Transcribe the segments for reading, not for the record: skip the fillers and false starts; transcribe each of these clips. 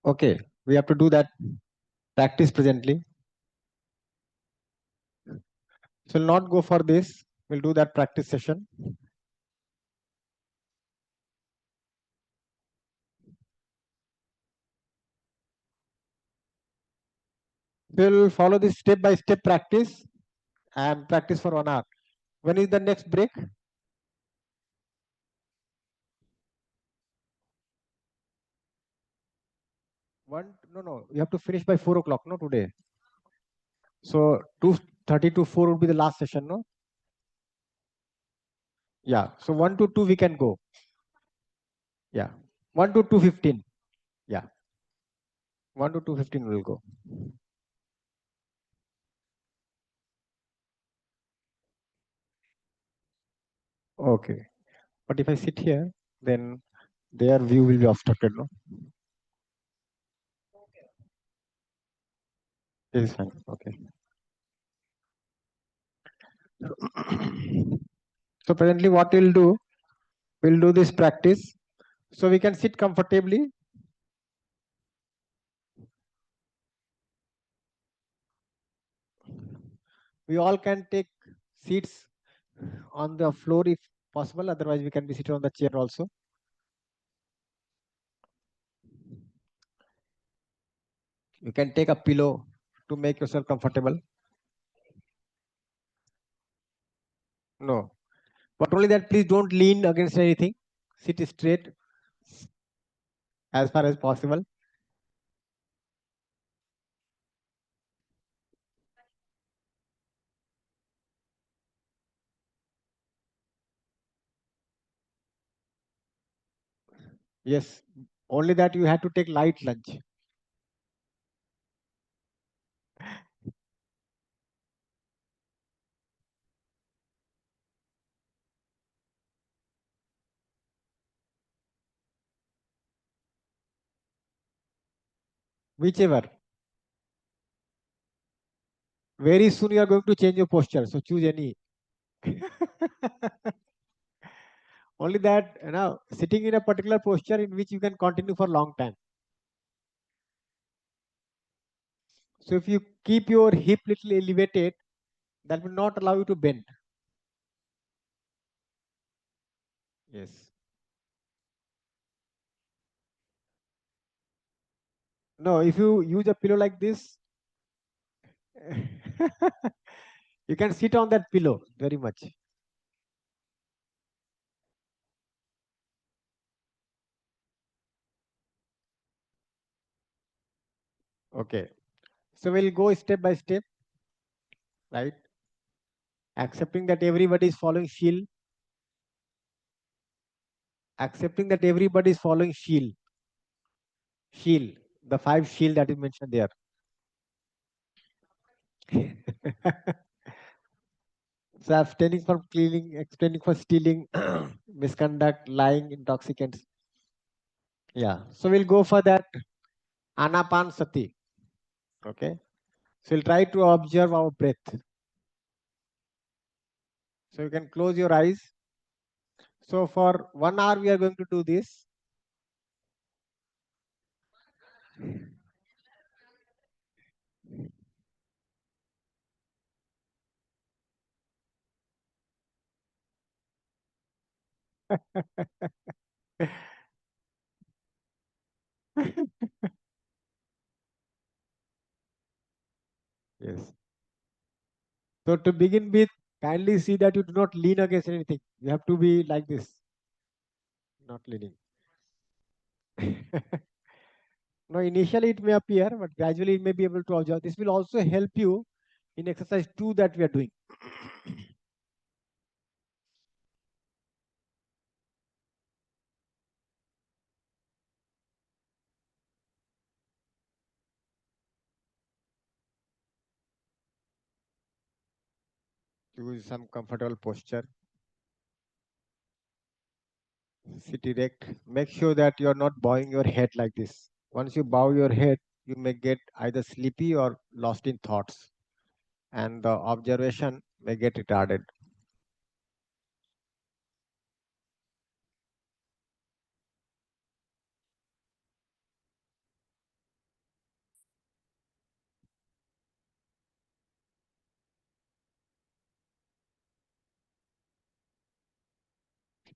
Okay, we have to do that practice presently. So we'll not go for this. We'll do that practice session. We'll follow this step-by-step practice and practice for 1 hour. When is the next break? No. You have to finish by 4 o'clock, no, today. So 2:30 to 4 would be the last session, no? Yeah. So 1 to 2 we can go. Yeah. 1 to 2:15. Yeah. 1 to 2:15 will go. Okay. But if I sit here, then their view will be obstructed, no? This is fine. Okay. So presently what we'll do this practice. So we can sit comfortably. We all can take seats on the floor if possible. Otherwise, we can be seated on the chair also. You can take a pillow to make yourself comfortable. No, but only that please don't lean against anything. Sit straight as far as possible. Yes, only that you have to take light lunch. Whichever. Very soon you are going to change your posture. So choose any. Only that, sitting in a particular posture in which you can continue for a long time. So if you keep your hip little elevated, that will not allow you to bend. Yes. No, if you use a pillow like this, you can sit on that pillow very much. Okay. So we'll go step by step, right? Accepting that everybody is following shield. Accepting that everybody is following shield. Shield. The 5 shield that is mentioned there. So abstaining from cleaning, abstaining from stealing, misconduct, lying, intoxicants. Yeah. So we'll go for that anapan-sati. Okay. So we'll try to observe our breath. So you can close your eyes. So for 1 hour we are going to do this. Yes. So to begin with, kindly see that you do not lean against anything. You have to be like this, not leaning. Now, initially it may appear, but gradually you may be able to observe. This will also help you in exercise 2 that we are doing. Choose some comfortable posture. Sit erect. Make sure that you are not bowing your head like this. Once you bow your head, you may get either sleepy or lost in thoughts, and the observation may get retarded.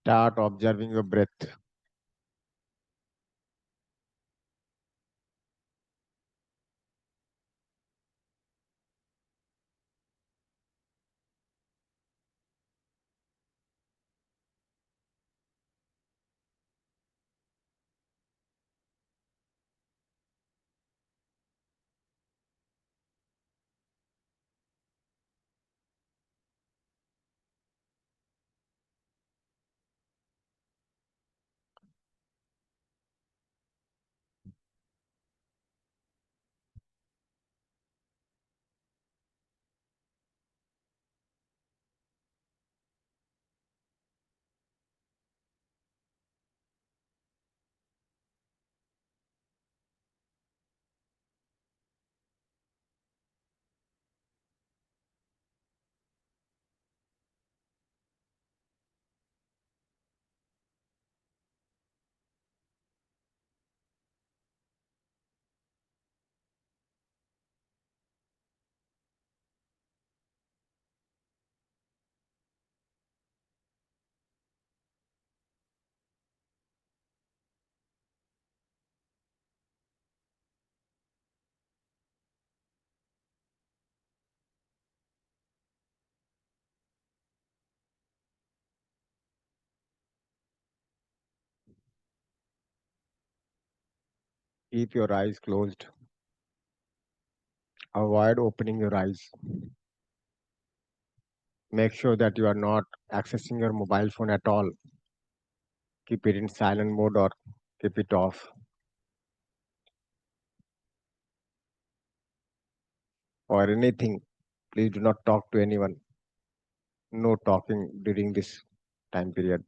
Start observing your breath. Keep your eyes closed. Avoid opening your eyes. Make sure that you are not accessing your mobile phone at all. Keep it in silent mode or keep it off or anything. Please do not talk to anyone. No talking during this time period.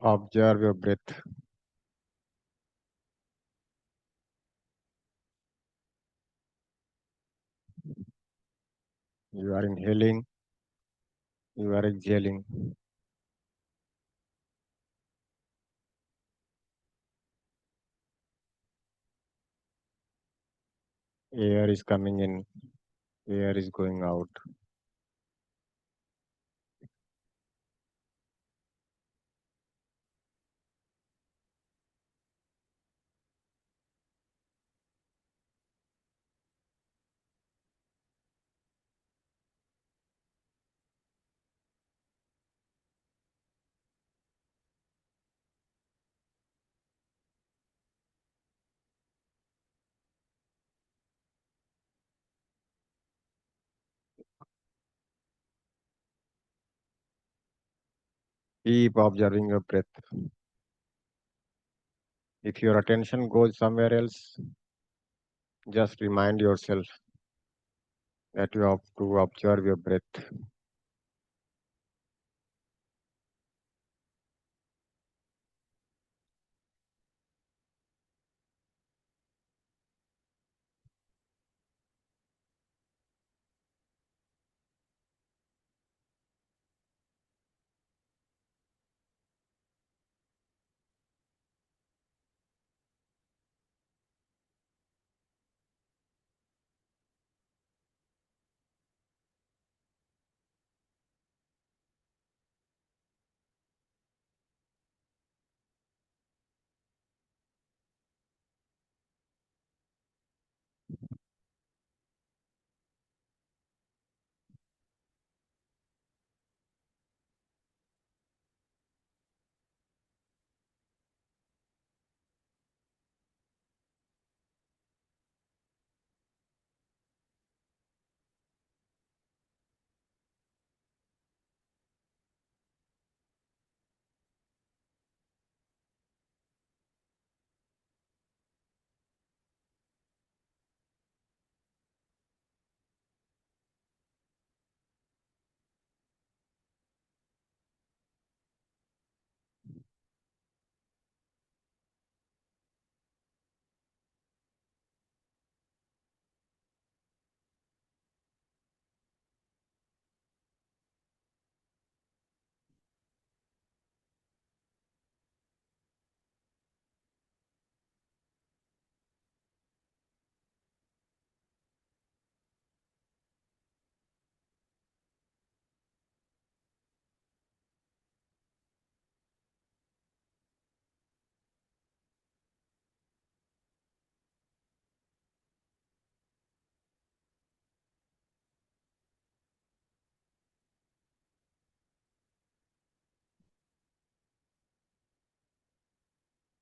Observe your breath. You are inhaling, you are exhaling. Air is coming in, air is going out. Keep observing your breath. If your attention goes somewhere else, just remind yourself that you have to observe your breath.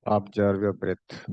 Observe your breath.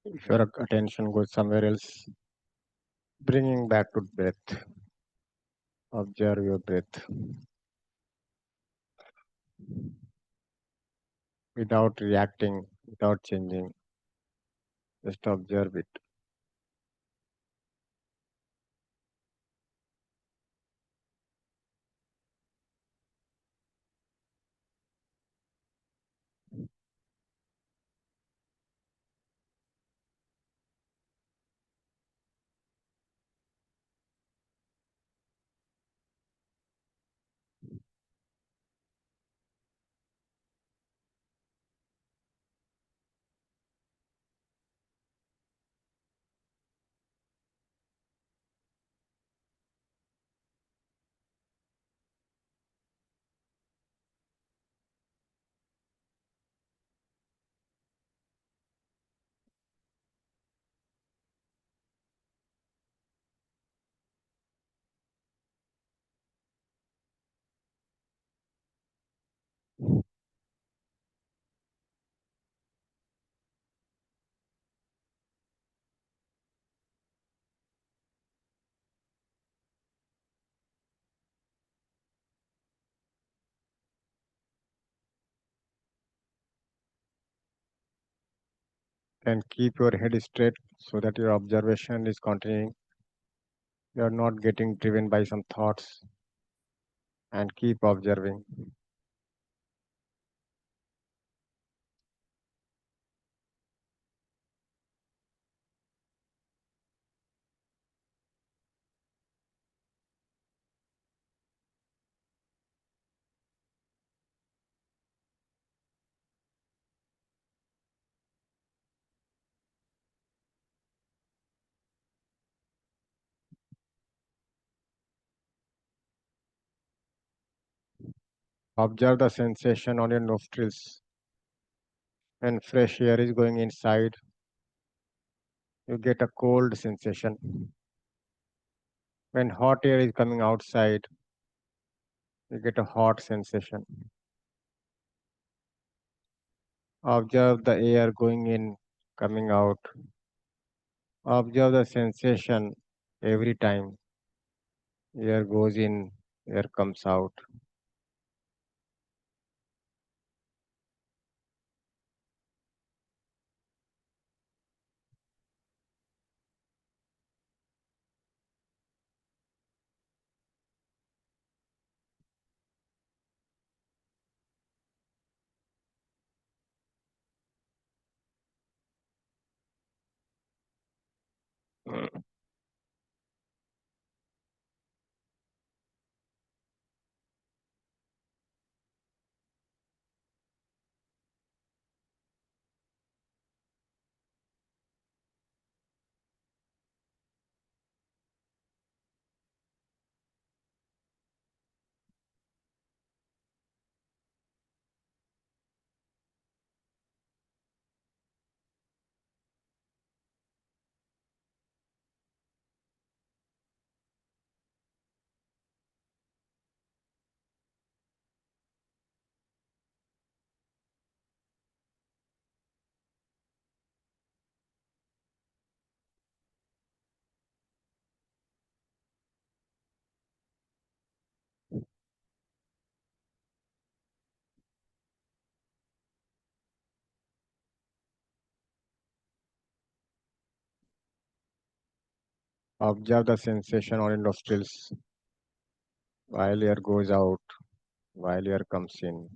If your attention goes somewhere else, bringing back to breath. Observe your breath without reacting, without changing. Just observe it. And keep your head straight so that your observation is continuing. You are not getting driven by some thoughts and keep observing. Observe the sensation on your nostrils. When fresh air is going inside, you get a cold sensation. When hot air is coming outside, you get a hot sensation. Observe the air going in, coming out. Observe the sensation every time air goes in, air comes out. Observe the sensation on your nostrils while air goes out, while air comes in.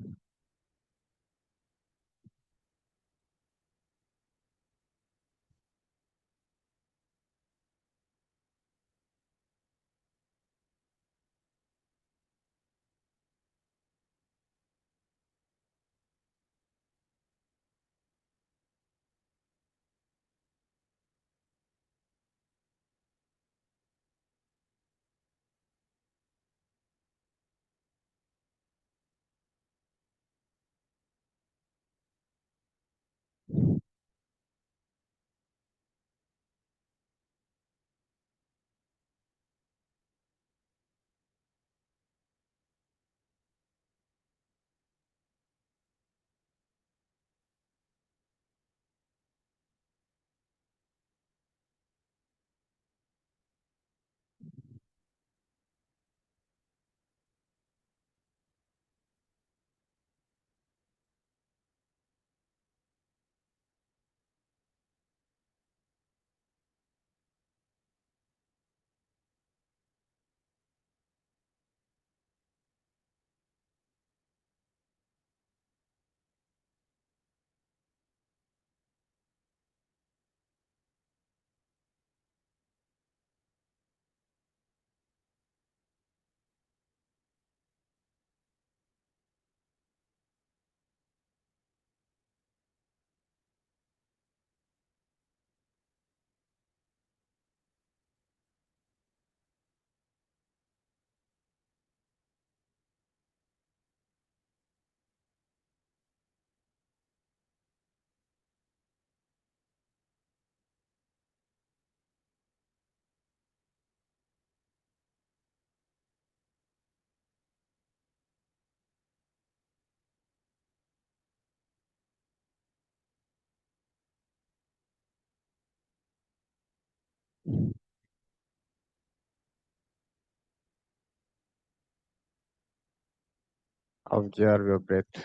Observe your breath.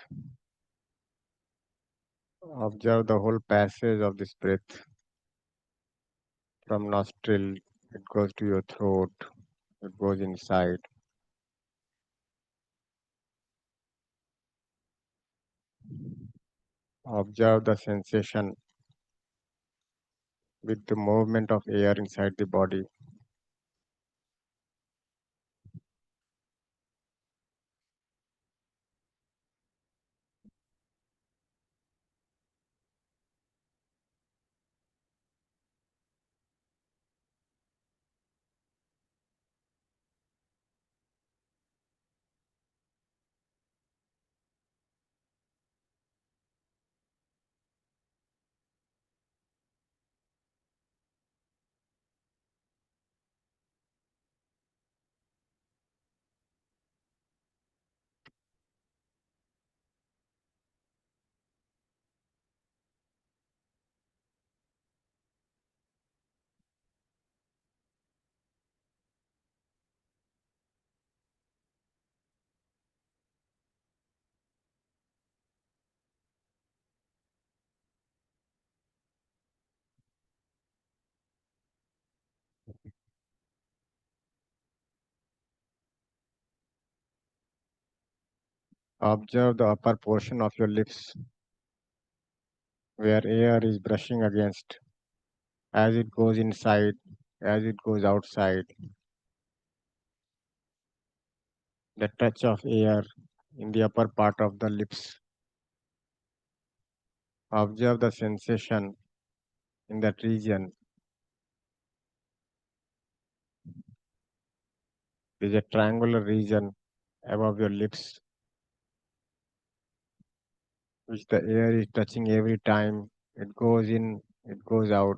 Observe the whole passage of this breath from nostril. It goes to your throat. It goes inside. Observe the sensation with the movement of air inside the body. Observe the upper portion of your lips where air is brushing against as it goes inside, as it goes outside. The touch of air in the upper part of the lips. Observe the sensation in that region. There is a triangular region above your lips which the air is touching every time it goes in, it goes out.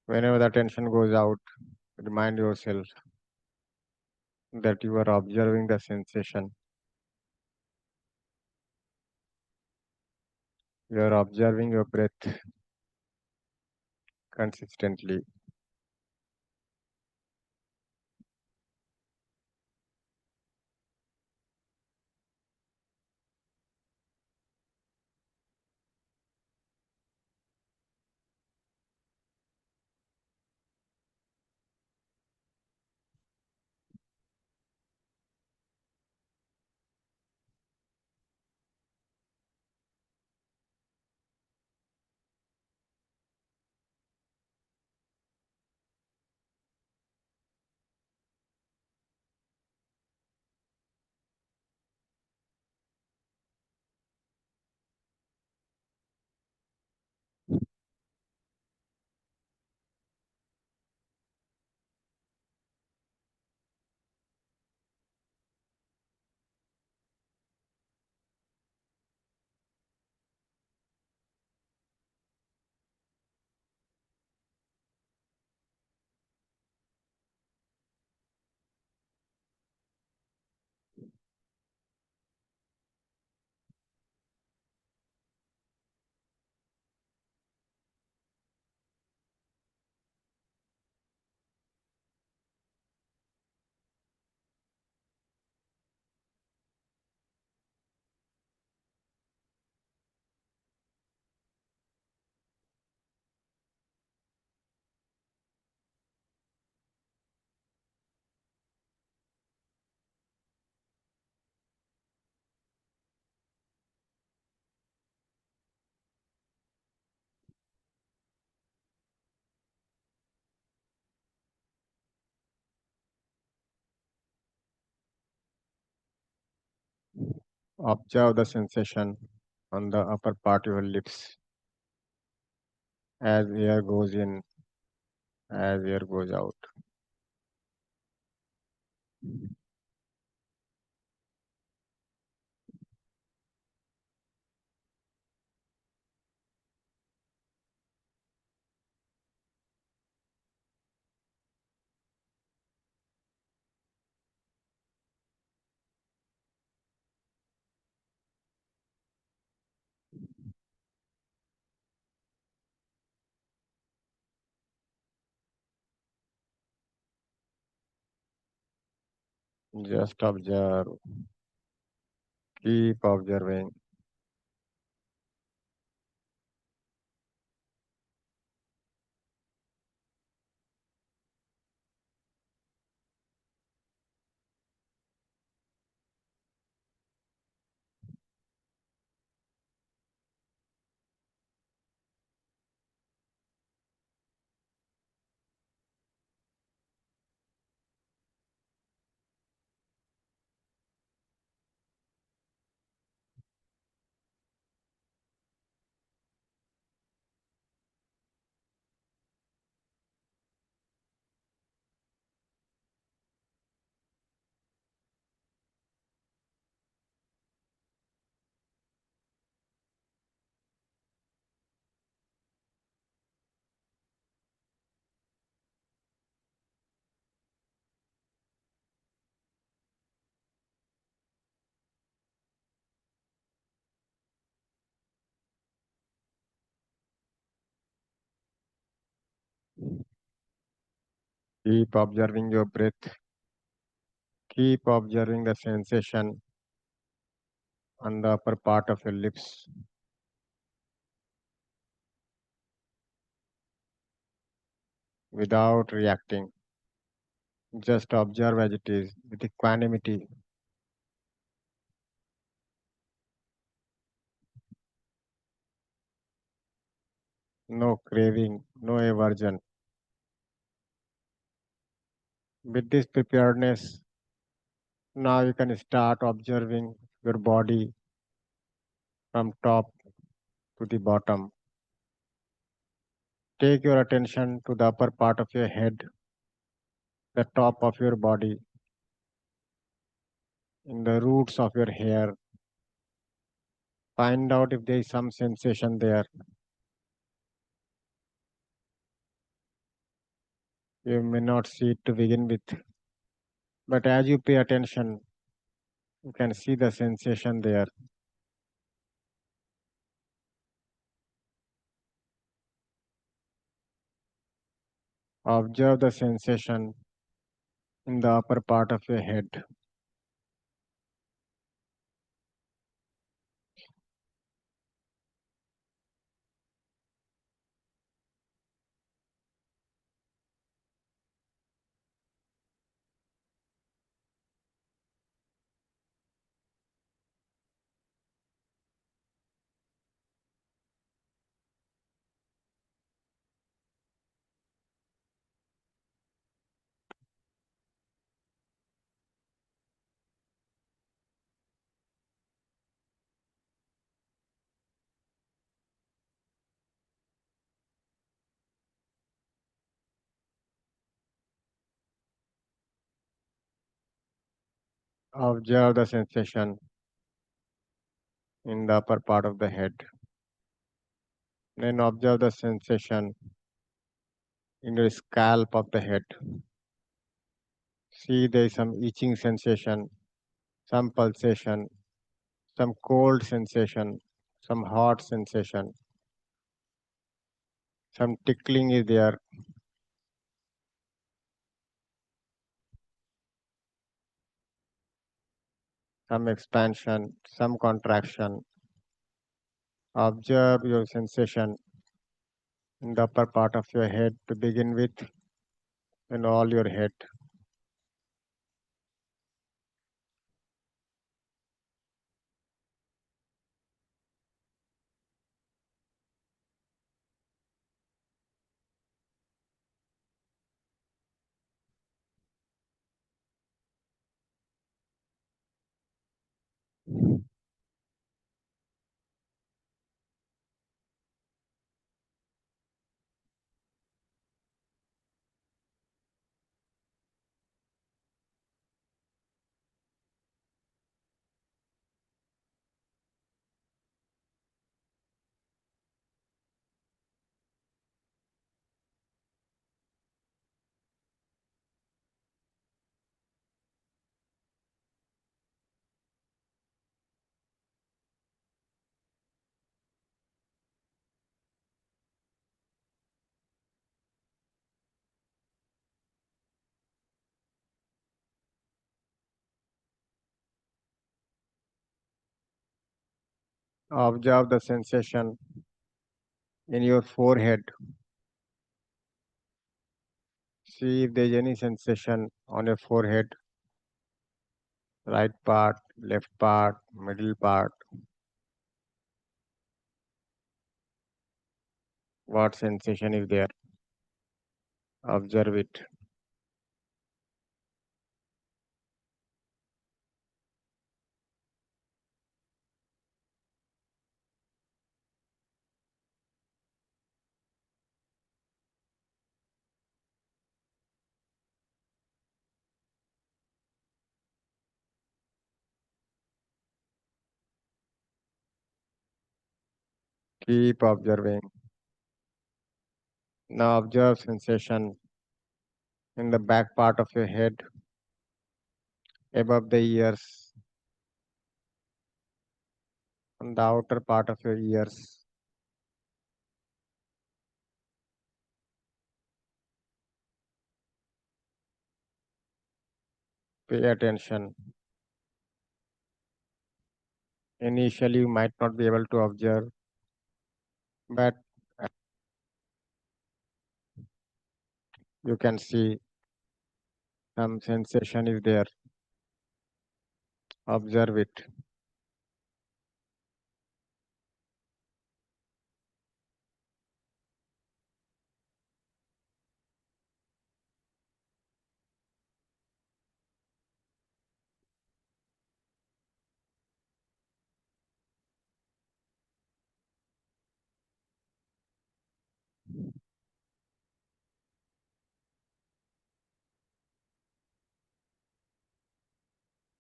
Whenever the tension goes out, remind yourself that you are observing the sensation. You are observing your breath consistently. Observe the sensation on the upper part of your lips as air goes in, as air goes out. Just observe. Keep observing. Keep observing your breath. Keep observing the sensation on the upper part of your lips without reacting. Just observe as it is with equanimity. No craving, no aversion. With this preparedness, now you can start observing your body from top to the bottom. Take your attention to the upper part of your head, the top of your body, in the roots of your hair. Find out if there is some sensation there. You may not see it to begin with, but as you pay attention, you can see the sensation there. Observe the sensation in the upper part of your head. Observe the sensation in the upper part of the head. Then observe the sensation in the scalp of the head. See there is some itching sensation, some pulsation, some cold sensation, some hot sensation, some tickling is there, some expansion, some contraction. Observe your sensation in the upper part of your head to begin with, in all your head. Observe the sensation in your forehead. See if there is any sensation on your forehead, right part, left part, middle part. What sensation is there? Observe it. Keep observing. Now observe sensation in the back part of your head, above the ears, on the outer part of your ears. Pay attention. Initially, you might not be able to observe, but you can see some sensation is there. Observe it.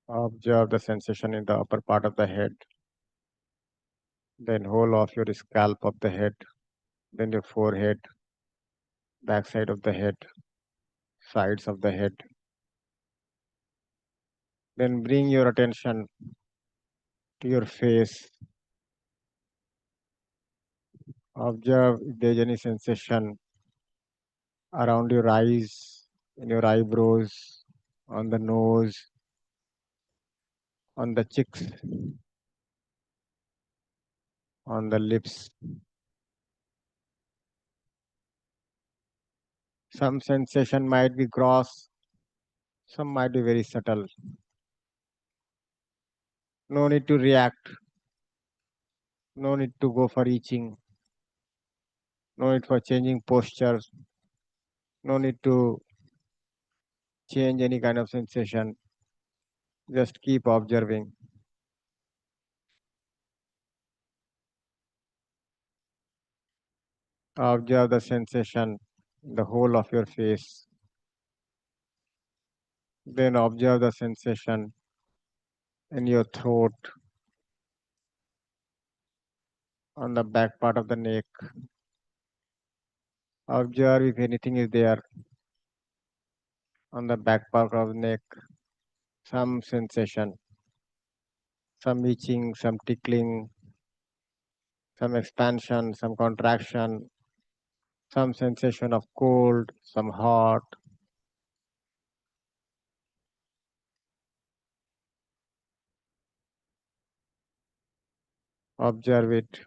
Observe the sensation in the upper part of the head, then whole of your scalp of the head, then your forehead, back side of the head, sides of the head. Then bring your attention to your face. Observe if there is any sensation around your eyes, in your eyebrows, on the nose, on the cheeks, on the lips. Some sensation might be gross, some might be very subtle. No need to react, no need to go for itching, no need for changing postures, no need to change any kind of sensation. Just keep observing. Observe the sensation, the whole of your face. Then observe the sensation in your throat, on the back part of the neck. Observe if anything is there on the back part of the neck. Some sensation, some itching, some tickling, some expansion, some contraction, some sensation of cold, some hot. Observe it.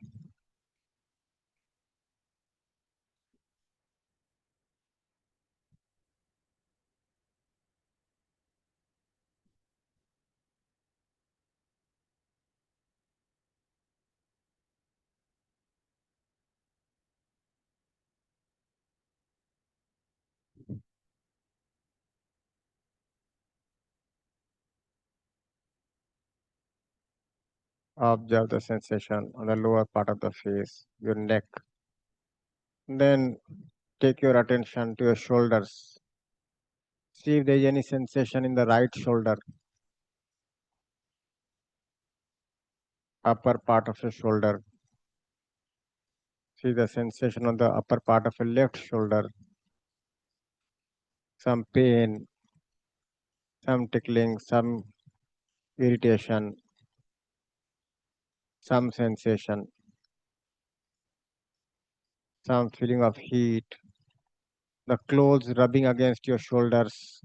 Observe the sensation on the lower part of the face, your neck. Then take your attention to your shoulders. See if there is any sensation in the right shoulder, upper part of your shoulder. See the sensation on the upper part of your left shoulder. Some pain, some tickling, some irritation, some sensation, some feeling of heat, the clothes rubbing against your shoulders,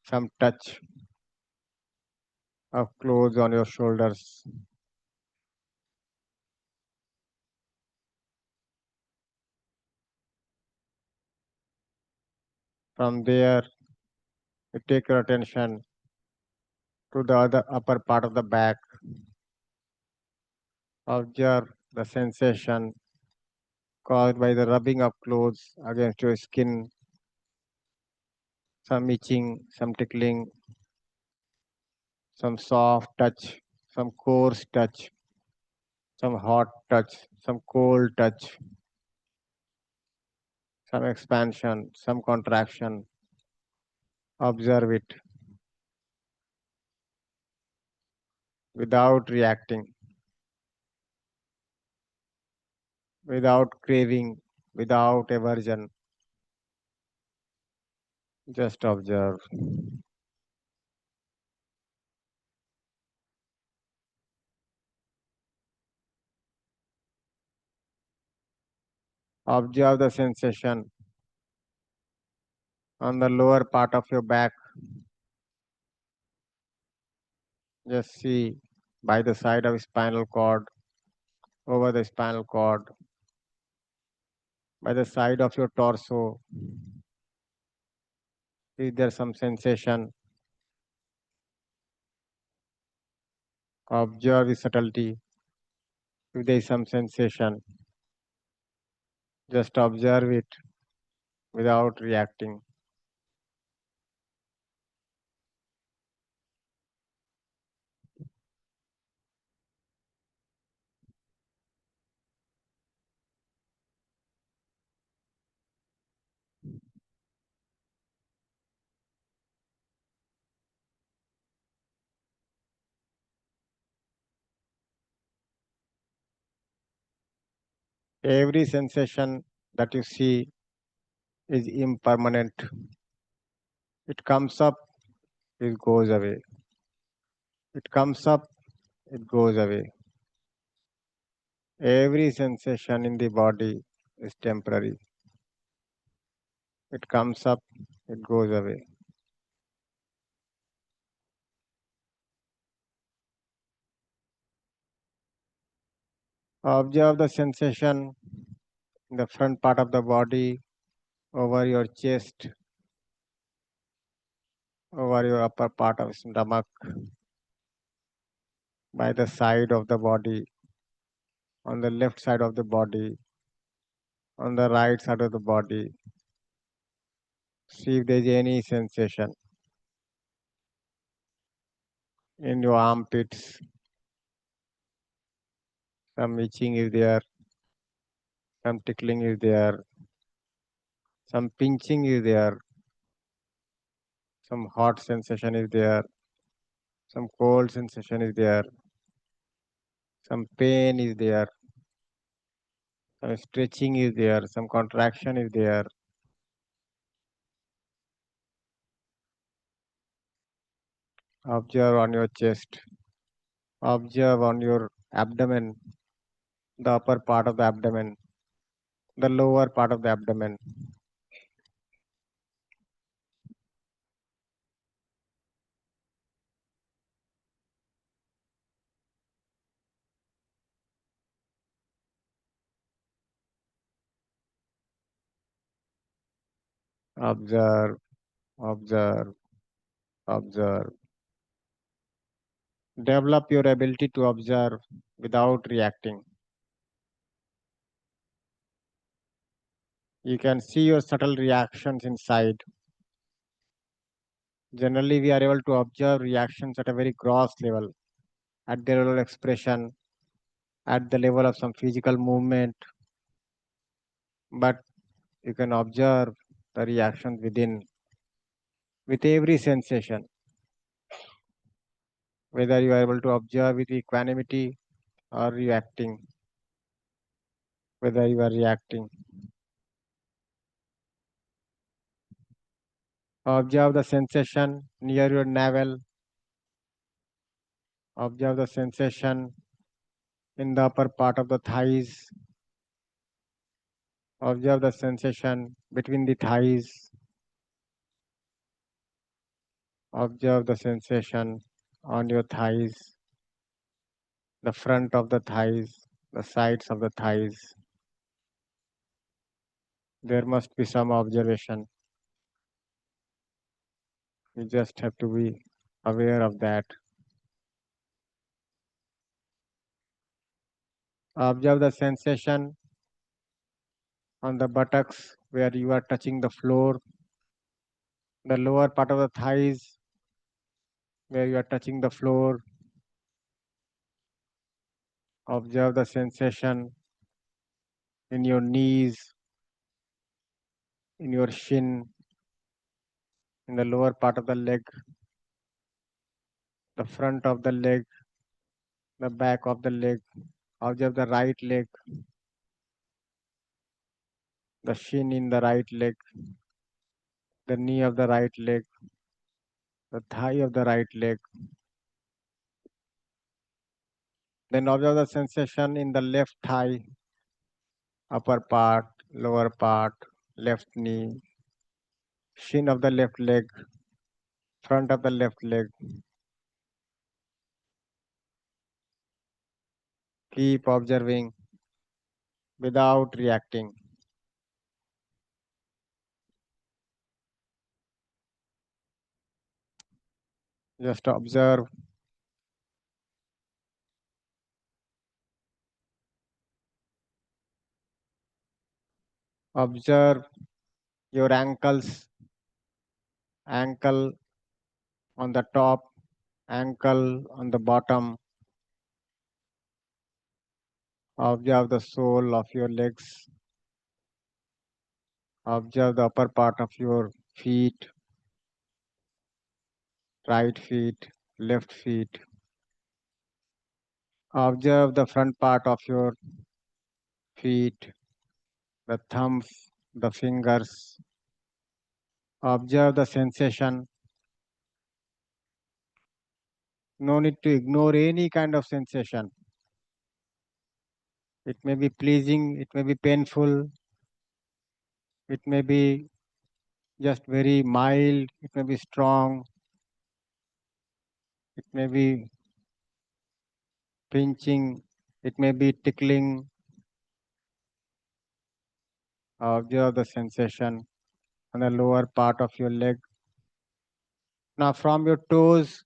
some touch of clothes on your shoulders. From there, you take your attention to the other upper part of the back. Observe the sensation caused by the rubbing of clothes against your skin, some itching, some tickling, some soft touch, some coarse touch, some hot touch, some cold touch, some expansion, some contraction. Observe it without reacting, without craving, without aversion. Just observe. Observe the sensation on the lower part of your back. Just see by the side of spinal cord, over the spinal cord, by the side of your torso. Is there some sensation? Observe the subtlety. If there is some sensation, just observe it without reacting. Every sensation that you see is impermanent. It comes up, it goes away. It comes up, it goes away. Every sensation in the body is temporary. It comes up, it goes away. Observe the sensation in the front part of the body, over your chest, over your upper part of stomach, by the side of the body, on the left side of the body, on the right side of the body. See if there is any sensation in your armpits. Some itching is there, some tickling is there, some pinching is there, some hot sensation is there, some cold sensation is there, some pain is there, some stretching is there, some contraction is there. Observe on your chest, observe on your abdomen, the upper part of the abdomen, the lower part of the abdomen. Observe, observe, observe. Develop your ability to observe without reacting. You can see your subtle reactions inside. Generally, we are able to observe reactions at a very gross level, at the level of expression, at the level of some physical movement. But you can observe the reactions within, with every sensation. Whether you are able to observe with equanimity or reacting, whether you are reacting. Observe the sensation near your navel. Observe the sensation in the upper part of the thighs. Observe the sensation between the thighs. Observe the sensation on your thighs, the front of the thighs, the sides of the thighs. There must be some observation. You just have to be aware of that. Observe the sensation on the buttocks where you are touching the floor, the lower part of the thighs where you are touching the floor. Observe the sensation in your knees, in your shin, in the lower part of the leg, the front of the leg, the back of the leg. Observe the right leg, the shin in the right leg, the knee of the right leg, the thigh of the right leg. Then observe the sensation in the left thigh, upper part, lower part, left knee, shin of the left leg, front of the left leg. Keep observing without reacting. Just observe. Observe your ankles, ankle on the top, ankle on the bottom. Observe the sole of your legs. Observe the upper part of your feet, right feet, left feet. Observe the front part of your feet, the thumbs, the fingers. Observe the sensation. No need to ignore any kind of sensation. It may be pleasing, it may be painful, it may be just very mild, it may be strong, it may be pinching, it may be tickling. Observe the sensation on the lower part of your leg. Now from your toes,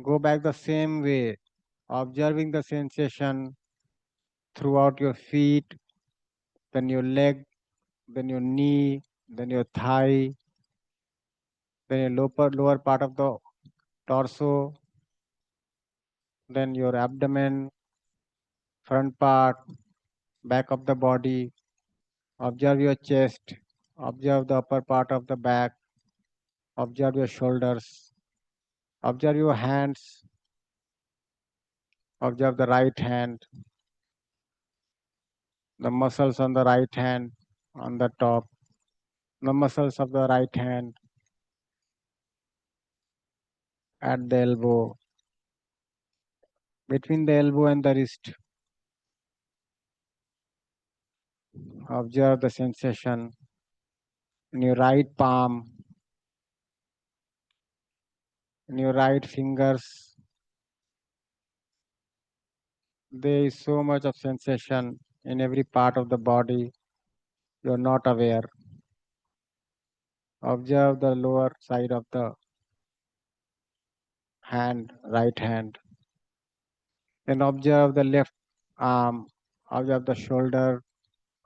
go back the same way, observing the sensation throughout your feet, then your leg, then your knee, then your thigh, then your lower part of the torso, then your abdomen, front part, back of the body. Observe your chest, observe the upper part of the back, observe your shoulders, observe your hands, observe the right hand, the muscles on the right hand on the top, the muscles of the right hand at the elbow, between the elbow and the wrist. Observe the sensation in your right palm, in your right fingers. There is so much of sensation in every part of the body. You are not aware. Observe the lower side of the hand, right hand. Then observe the left arm, observe the shoulder,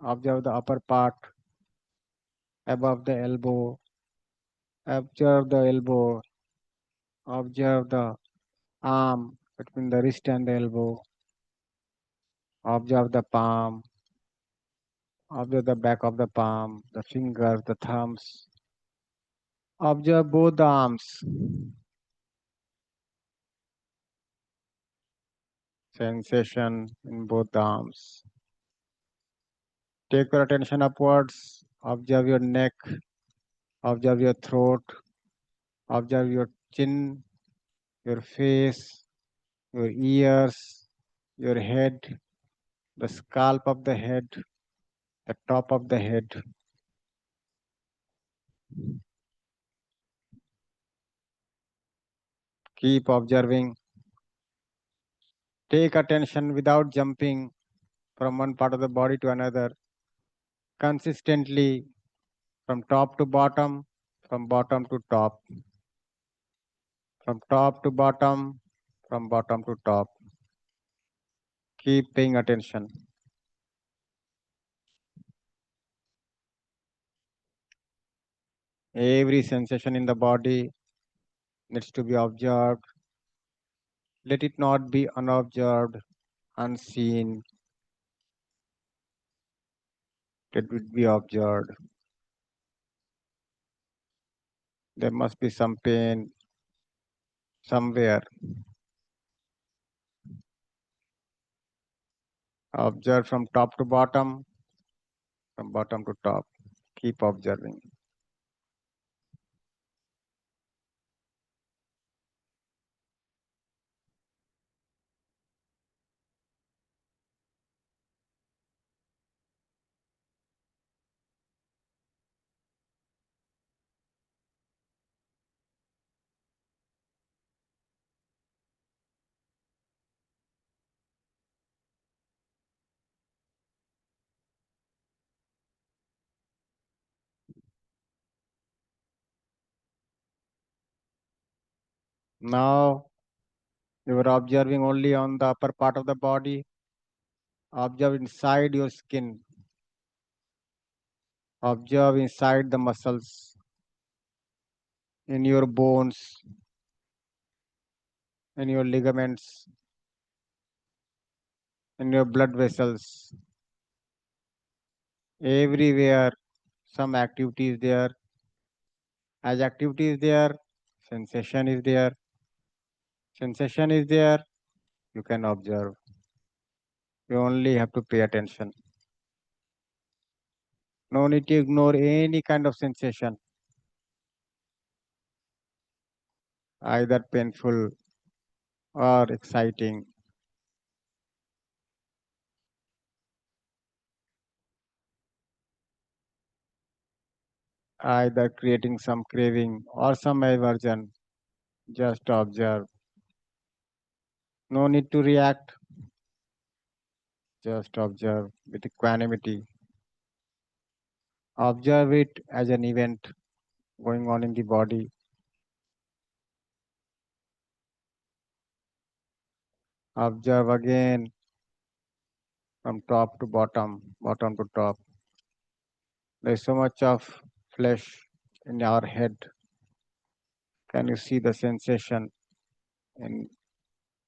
observe the upper part above the elbow, observe the elbow, observe the arm between the wrist and the elbow, observe the palm, observe the back of the palm, the fingers, the thumbs. Observe both the arms. Sensation in both the arms. Take your attention upwards. Observe your neck. Observe your throat. Observe your chin, your face, your ears, your head, the scalp of the head, the top of the head. Keep observing. Take attention without jumping from one part of the body to another. Consistently from top to bottom, from bottom to top. from top to bottom, from bottom to top. Keep paying attention. Every sensation in the body needs to be observed. Let it not be unobserved, unseen. It would be observed. There must be some pain somewhere. Observe from top to bottom, from bottom to top. Keep observing. Now you are observing only on the upper part of the body. Observe inside your skin. Observe inside the muscles, in your bones, in your ligaments, in your blood vessels. Everywhere some activity is there. As activity is there, sensation is there. Sensation is there, you can observe. You only have to pay attention. No need to ignore any kind of sensation, either painful or exciting, either creating some craving or some aversion. Just observe. No need to react. Just observe with equanimity. Observe it as an event going on in the body. Observe again from top to bottom, bottom to top. There's so much of flesh in our head. Can you see the sensation in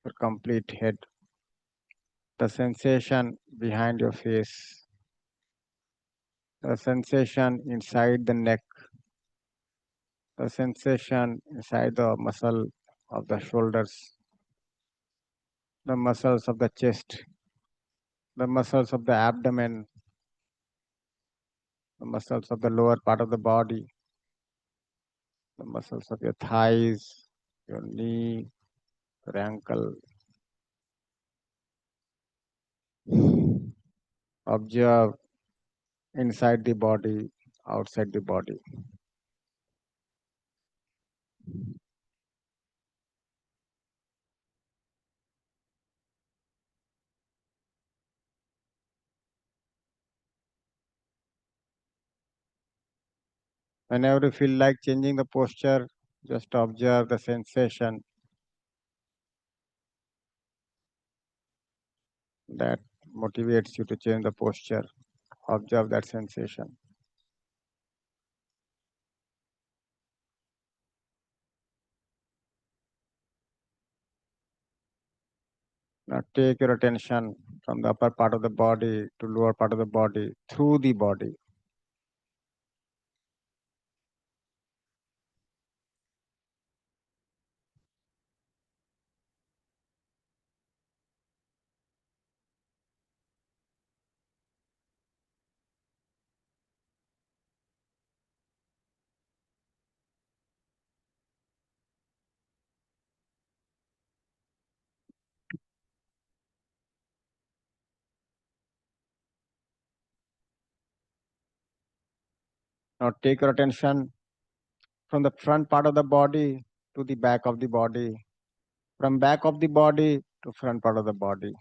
your complete head? The sensation behind your face, the sensation inside the neck, the sensation inside the muscle of the shoulders, the muscles of the chest, the muscles of the abdomen, the muscles of the lower part of the body, the muscles of your thighs, your knee, your ankle. Observe inside the body, outside the body. Whenever you feel like changing the posture, just observe the sensation that motivates you to change the posture. Observe that sensation. Now take your attention from the upper part of the body to lower part of the body, through the body. Now take your attention from the front part of the body to the back of the body, from back of the body to front part of the body.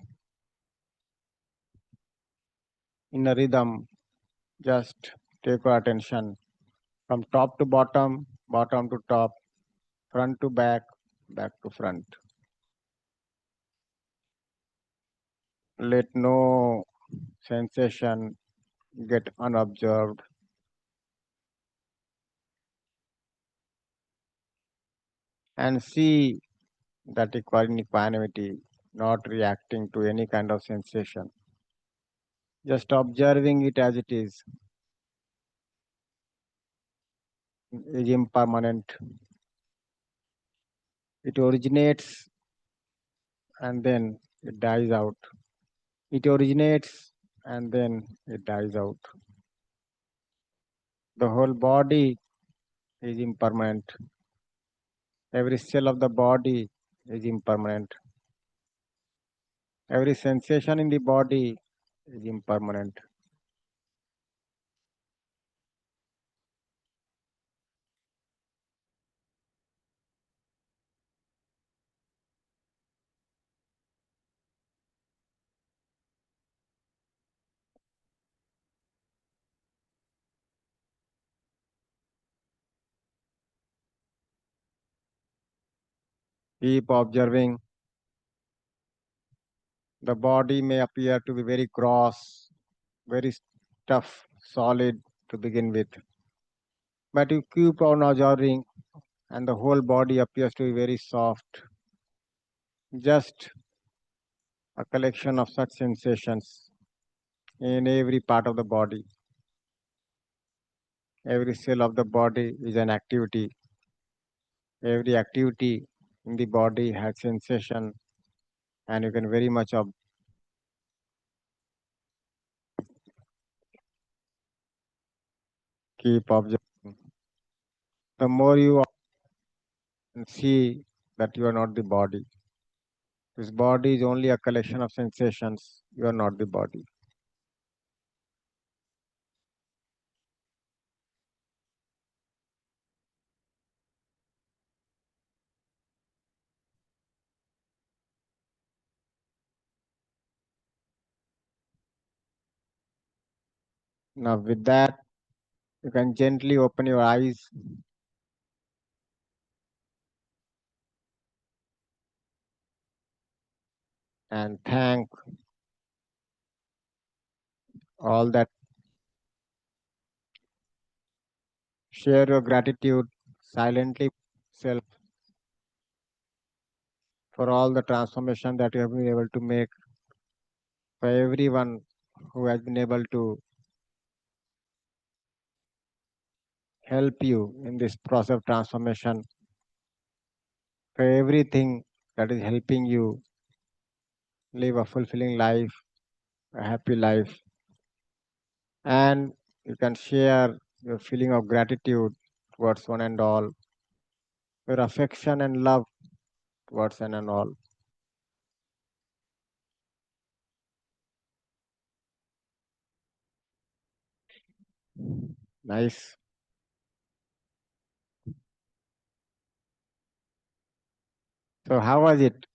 In a rhythm, just take your attention from top to bottom, bottom to top, front to back, back to front. Let no sensation get unobserved. And see that equanimity, not reacting to any kind of sensation, just observing it as it is impermanent. It originates and then it dies out. It originates and then it dies out. The whole body is impermanent. Every cell of the body is impermanent. Every sensation in the body is impermanent. Keep observing. The body may appear to be very gross, very tough, solid to begin with. But you keep on observing, and the whole body appears to be very soft. Just a collection of such sensations in every part of the body. Every cell of the body is an activity. Every activity in the body has sensation, and you can very much keep observing. The more you see that you are not the body. This body is only a collection of sensations. You are not the body. Now, with that, you can gently open your eyes and thank all that. Share your gratitude silently self for all the transformation that you have been able to make, for everyone who has been able to help you in this process of transformation, for everything that is helping you live a fulfilling life, a happy life. And you can share your feeling of gratitude towards one and all, your affection and love towards one and all. Nice. So how was it?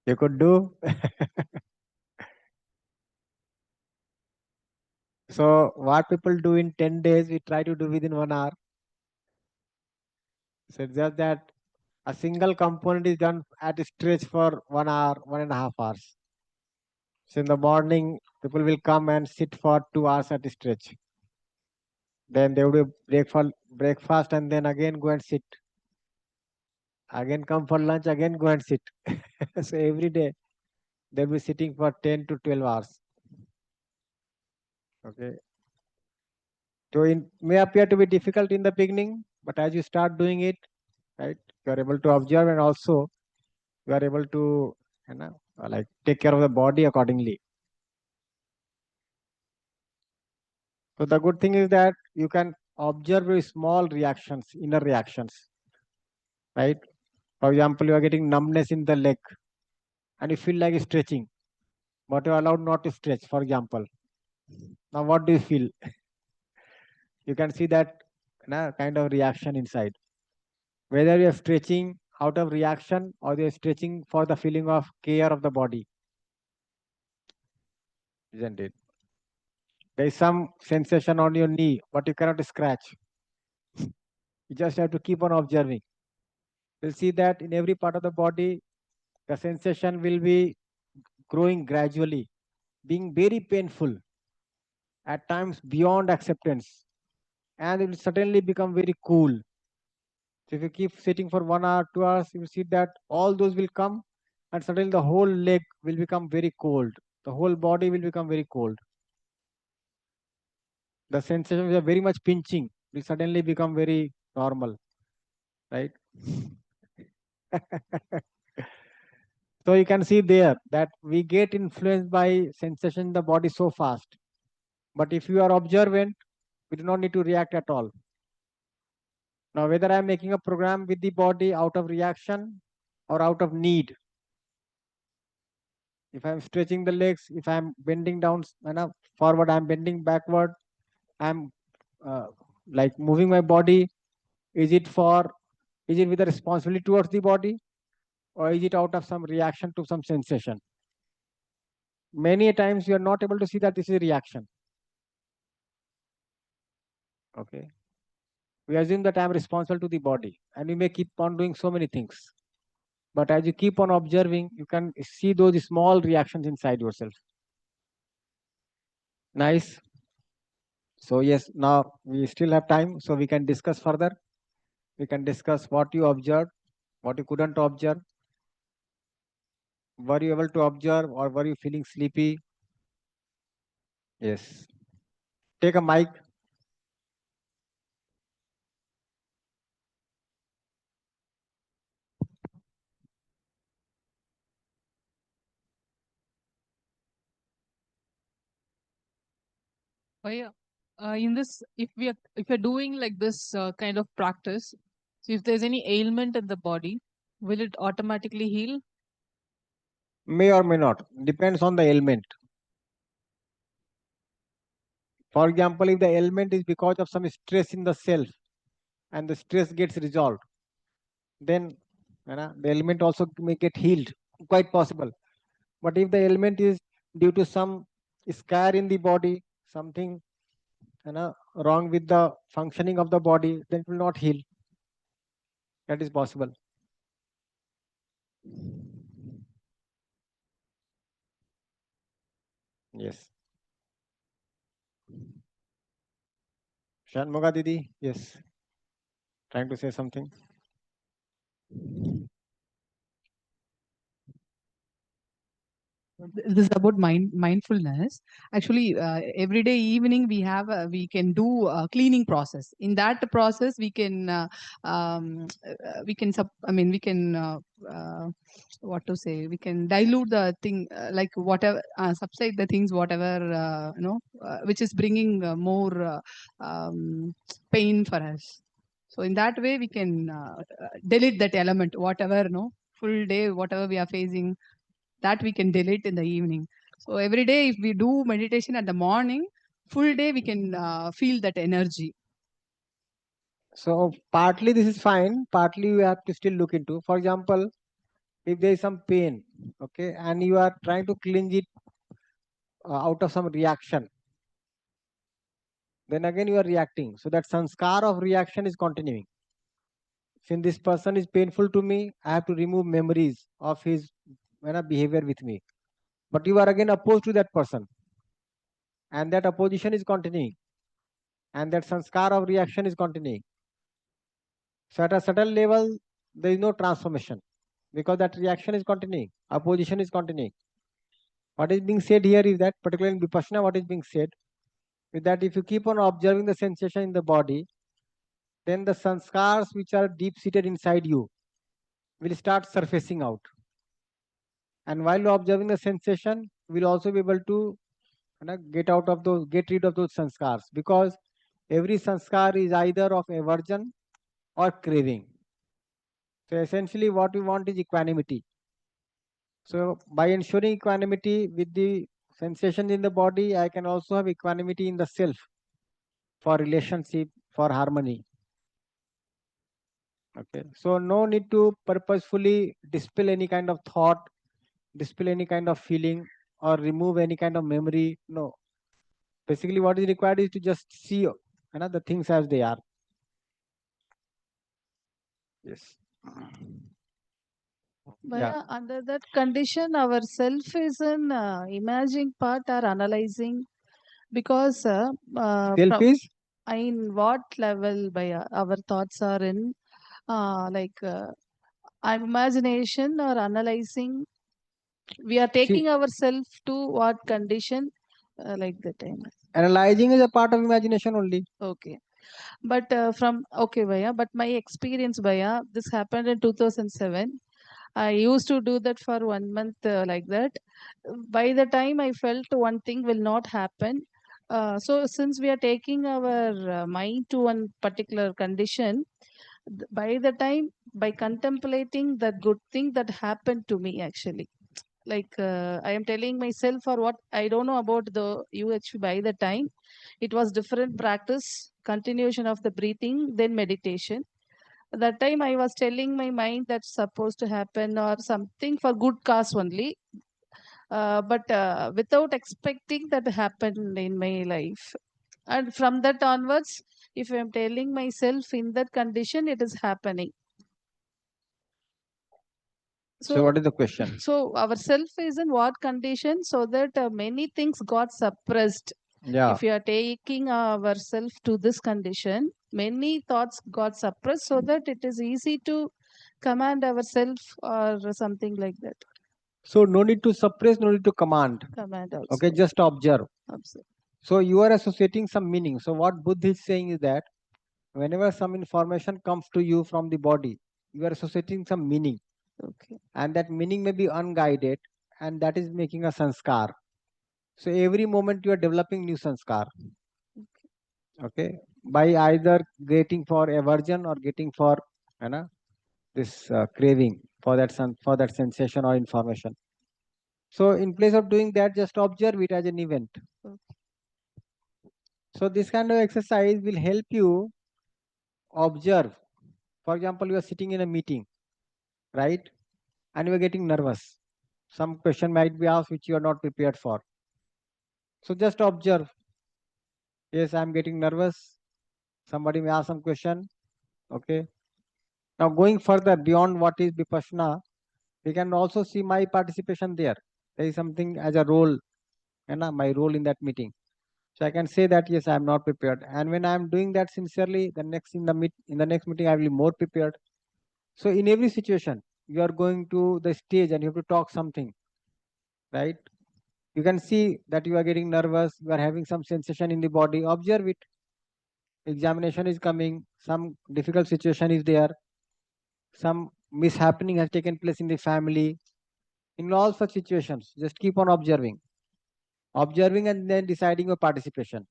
You could do? So what people do in 10 days, we try to do within 1 hour. So it's just that a single component is done at a stretch for 1 hour, 1.5 hours. So in the morning, people will come and sit for 2 hours at a stretch. Then they would breakfast and then again go and sit. Again come for lunch, again go and sit. So every day they'll be sitting for 10 to 12 hours. Okay. So it may appear to be difficult in the beginning, but as you start doing it, right, you are able to observe and also you are able to, like take care of the body accordingly. So the good thing is that you can observe very small reactions, inner reactions, right? For example, you are getting numbness in the leg and you feel like stretching, but you are allowed not to stretch, for example. Now, what do you feel? You can see that kind of reaction inside. Whether you're stretching out of reaction or you're stretching for the feeling of care of the body, isn't it? There is some sensation on your knee, but you cannot scratch. You just have to keep on observing. You'll see that in every part of the body, the sensation will be growing gradually, being very painful, at times beyond acceptance, and it will suddenly become very cool. So if you keep sitting for 1 hour, 2 hours, you will see that all those will come, and suddenly the whole leg will become very cold. The whole body will become very cold. The sensations are very much pinching will suddenly become very normal, right? So you can see there that we get influenced by sensation in the body so fast. But if you are observant, we do not need to react at all. Now, whether I am making a program with the body out of reaction or out of need, if I am stretching the legs, if I am bending down forward, I am bending backward, I am uh, like moving my body, is it for, is it with a responsibility towards the body, or is it out of some reaction to some sensation? Many times you are not able to see that this is a reaction. Okay. We assume that I am responsible to the body, and we may keep on doing so many things. But as you keep on observing, you can see those small reactions inside yourself. Nice. So yes, now we still have time, so we can discuss further. We can discuss what you observed, what you couldn't observe. Were you able to observe, or were you feeling sleepy? Yes. Take a mic. Oh, yeah. In this, if you're doing like this kind of practice, so if there's any ailment in the body, will it automatically heal? May or may not. Depends on the ailment. For example, if the ailment is because of some stress in the self, and the stress gets resolved, then the ailment also may get healed. Quite possible. But if the ailment is due to some scar in the body, something wrong with the functioning of the body, then it will not heal. That is possible. Yes. Shanmuga Didi, yes, trying to say something. This is about mindfulness. Actually, every day evening we can do a cleaning process. In that process, we can what to say, we can dilute the thing, like whatever, subside the things, whatever, which is bringing more pain for us. So in that way we can delete that element, whatever, full day whatever we are facing, that we can delete in the evening. So every day, if we do meditation at the morning, full day we can feel that energy. So partly this is fine, partly you have to still look into. For example, if there is some pain, okay, and you are trying to cleanse it out of some reaction, then again you are reacting. So that sanskar of reaction is continuing. Since this person is painful to me, I have to remove memories of his behavior with me. But you are again opposed to that person, and that opposition is continuing, and that sanskar of reaction is continuing. So at a certain level, there is no transformation because that reaction is continuing, opposition is continuing. What is being said here is that, particularly in Vipassana, what is being said is that if you keep on observing the sensation in the body, then the sanskars which are deep seated inside you will start surfacing out. And while you're observing the sensation, we'll also be able to get rid of those sanskars, because every sanskar is either of aversion or craving. So essentially, what we want is equanimity. So by ensuring equanimity with the sensations in the body, I can also have equanimity in the self for relationship, for harmony. Okay. So no need to purposefully dispel any kind of thought, dispel any kind of feeling, or remove any kind of memory. No. Basically, what is required is to just see the things as they are. Yes. Yeah. Bhaiya, under that condition, our self is in imagining part or analyzing because Self from is in what level Bhaiya, our thoughts are in like imagination or analyzing. We are see taking ourselves to what condition like that time. analyzing is a part of imagination only. Okay. But from okay, Bhaiya, but my experience, Bhaiya, this happened in 2007. I used to do that for 1 month like that. By the time I felt one thing will not happen. So since we are taking our mind to one particular condition, by the time by contemplating the good thing that happened to me actually, like I am telling myself or what I don't know about the UHV by the time it was different practice, continuation of the breathing, then meditation. That time I was telling my mind that's supposed to happen or something for good cause only, but without expecting that happened in my life. And from that onwards, if I'm telling myself in that condition, it is happening. So So what is the question? so our self is in what condition so that many things got suppressed. Yeah. If you are taking ourself to this condition, many thoughts got suppressed so that it is easy to command ourself or something like that. So no need to suppress, no need to command. Command Okay, also. just observe. Observe. So you are associating some meaning. So what Buddha is saying is that whenever some information comes to you from the body, you are associating some meaning, Okay. and that meaning may be unguided, and that is making a sanskar. So every moment you are developing new sanskar. Okay, by either getting for aversion or getting for you know, this craving for that for that sensation or information. So in place of doing that, just observe it as an event. Okay. So this kind of exercise will help you observe. For example, you are sitting in a meeting, right? And you are getting nervous. Some question might be asked which you are not prepared for. So just observe. Yes, I am getting nervous. Somebody may ask some question. Okay. Now going further beyond what is Vipassana, we can also see my participation there. There is something as a role, my role in that meeting. So I can say that yes, I am not prepared. And when I am doing that sincerely, the next in the next meeting I will be more prepared. So in every situation, you are going to the stage and you have to talk something, right? You can see that you are getting nervous, you are having some sensation in the body. Observe it. Examination is coming, some difficult situation is there, some mishappening has taken place in the family. In all such situations, just keep on observing and then deciding your participation.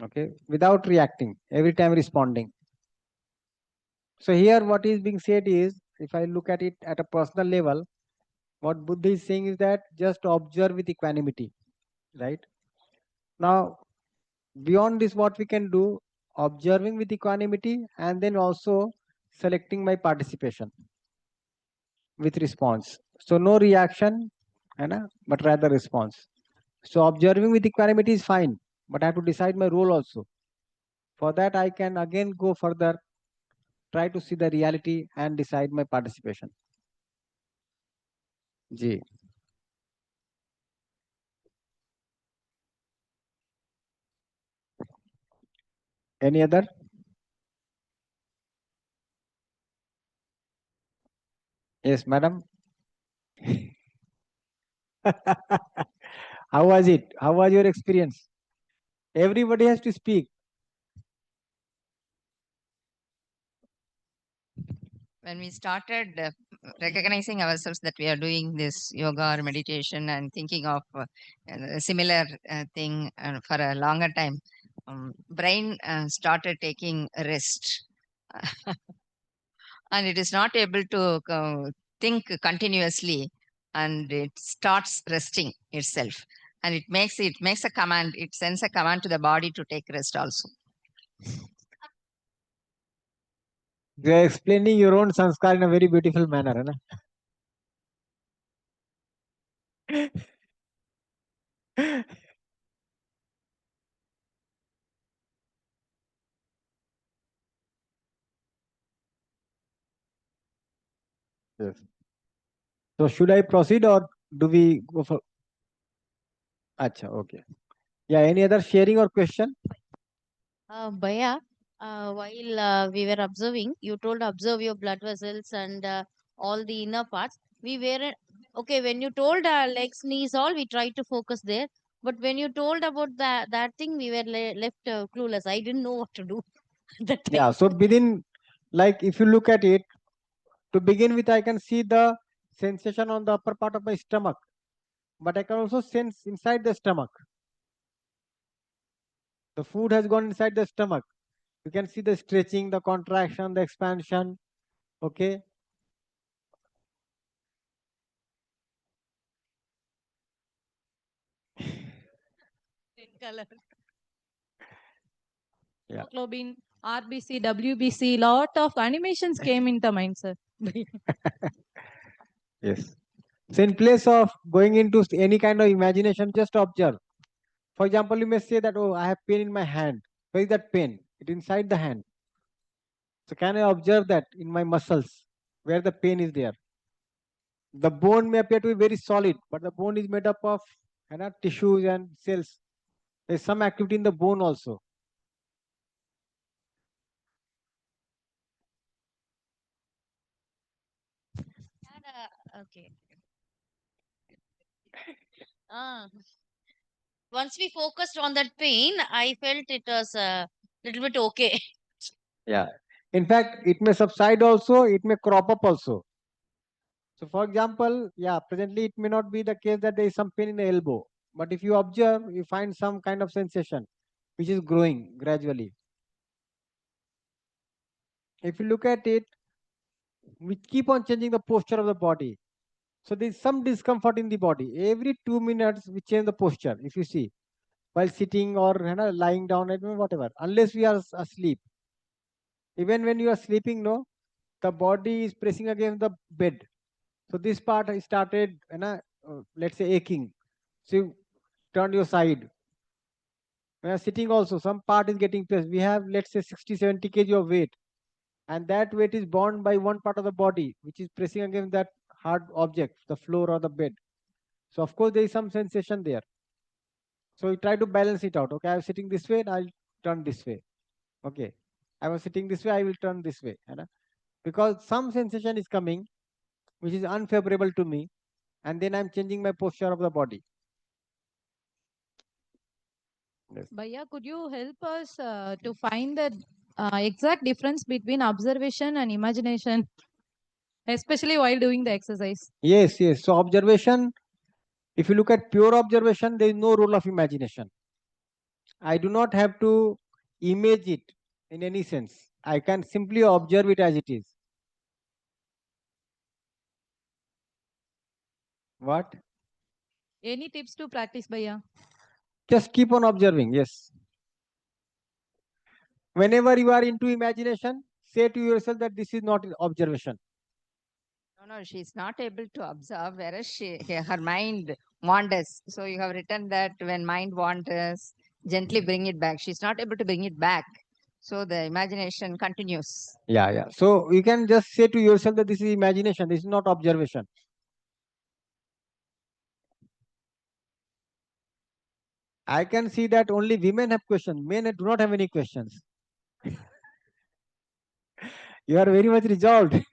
Okay, without reacting, every time responding. So here what is being said is, if I look at it at a personal level, what Buddha is saying is that just observe with equanimity, right? Now, beyond this, what we can do, observing with equanimity and then also selecting my participation with response. So no reaction, but rather response. So observing with equanimity is fine, but I have to decide my role also. For that, I can again go further, try to see the reality and decide my participation. Ji. Any other? Yes, madam. How was it? How was your experience? Everybody has to speak. When we started recognizing ourselves that we are doing this yoga or meditation and thinking of a similar thing for a longer time, brain started taking rest. And it is not able to think continuously, and it starts resting itself, and it makes a command, it sends a command to the body to take rest also. You are explaining your own sanskar in a very beautiful manner. Yes. So should I proceed or do we go for? Acha, okay. Yeah, any other sharing or question? Bhaiya, while we were observing, you told observe your blood vessels and all the inner parts. We were okay when you told legs, knees, all we tried to focus there. But when you told about that thing, we were left clueless. I didn't know what to do that time. Yeah, so within, like if you look at it, to begin with, I can see the sensation on the upper part of my stomach, but I can also sense inside the stomach. The food has gone inside the stomach. You can see the stretching, the contraction, the expansion. Okay. Color. Yeah. Hemoglobin, RBC, WBC, lot of animations came in the mind, sir. Yes. So in place of going into any kind of imagination, just observe. For example, you may say that, oh, I have pain in my hand. Where is that pain? It inside the hand. So can I observe that in my muscles where the pain is there? The bone may appear to be very solid, but the bone is made up of tissues and cells. There is some activity in the bone also. Okay. Ah. Once we focused on that pain, I felt it was a little bit okay. Yeah. In fact, it may subside also, it may crop up also. So for example, yeah, presently it may not be the case that there is some pain in the elbow. But if you observe, you find some kind of sensation which is growing gradually. If you look at it, we keep on changing the posture of the body. So there is some discomfort in the body. Every 2 minutes, we change the posture. If you see, while sitting or lying down, whatever, unless we are asleep. Even when you are sleeping, no, the body is pressing against the bed. So this part started, let's say aching. So you turn your side. When you're sitting also, some part is getting pressed. We have, let's say, 60, 70 kg of weight. And that weight is borne by one part of the body, which is pressing against that hard object, the floor or the bed. So of course, there is some sensation there. So you try to balance it out. Okay, I was sitting this way, and I'll turn this way. Okay, I was sitting this way, I will turn this way. Because some sensation is coming, which is unfavorable to me, and then I'm changing my posture of the body. Yes. Bhaiya, could you help us to find the exact difference between observation and imagination, especially while doing the exercise? Yes, yes. So observation, if you look at pure observation, there is no role of imagination. I do not have to image it in any sense. I can simply observe it as it is. What? Any tips to practice, Bhaiya? Just keep on observing. Yes. Whenever you are into imagination, say to yourself that this is not observation. No, she's not able to observe, whereas her mind wanders. So you have written that when mind wanders, gently bring it back. She's not able to bring it back. So the imagination continues. Yeah, yeah. So you can just say to yourself that this is imagination, this is not observation. I can see that only women have questions. Men do not have any questions. You are very much resolved.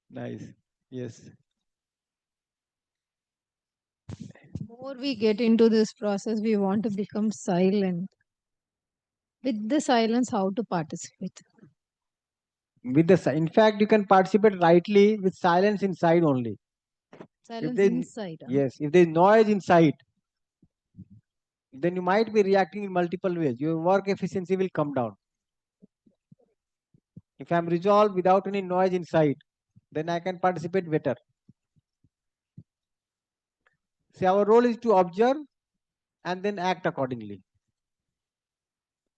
Nice. Yes. More we get into this process, we want to become silent. With the silence, how to participate? In fact, you can participate rightly with silence inside only. Silence There, inside. yes, if there is noise inside, then you might be reacting in multiple ways. Your work efficiency will come down. If I'm resolved without any noise inside, then I can participate better. See, our role is to observe and then act accordingly.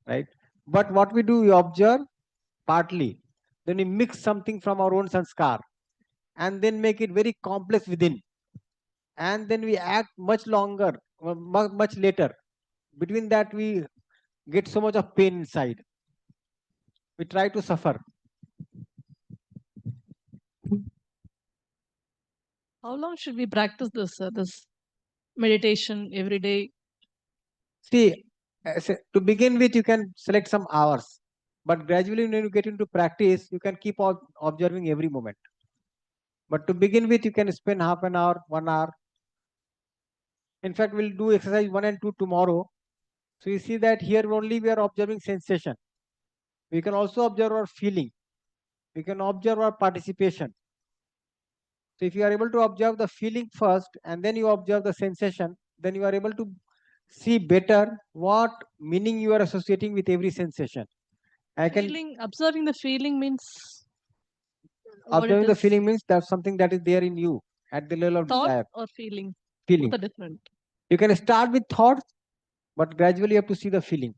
Right? But what we do, we observe partly. Then we mix something from our own sanskar and then make it very complex within. And then we act much longer, much later. Between that, we get so much of pain inside. we try to suffer. How long should we practice this meditation every day? See, to begin with, you can select some hours, but gradually when you get into practice, you can keep on observing every moment. But to begin with, you can spend half an hour, 1 hour. In fact, we'll do exercise 1 and 2 tomorrow. So you see that here only we are observing sensation. We can also observe our feeling. We can observe our participation. So if you are able to observe the feeling first and then you observe the sensation, then you are able to see better what meaning you are associating with every sensation. Observing the feeling means what it Observing the is? feeling means that's something that is there in you at the level of Thought desire. or feeling? Feeling. Both are different. You can start with thoughts, but gradually you have to see the feeling.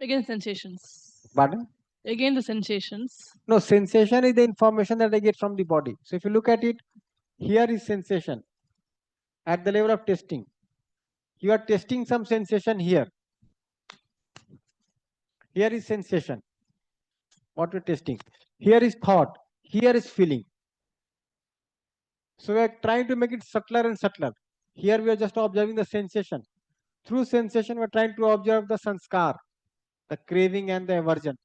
Again, sensations. Pardon? Again, the sensations. No, sensation is the information that I get from the body. So if you look at it, here is sensation at the level of testing. You are testing some sensation here. Here is sensation. What you're testing. Here is thought. Here is feeling. So we are trying to make it subtler and subtler. Here we are just observing the sensation. Through sensation, we are trying to observe the sanskar, the craving and the aversion.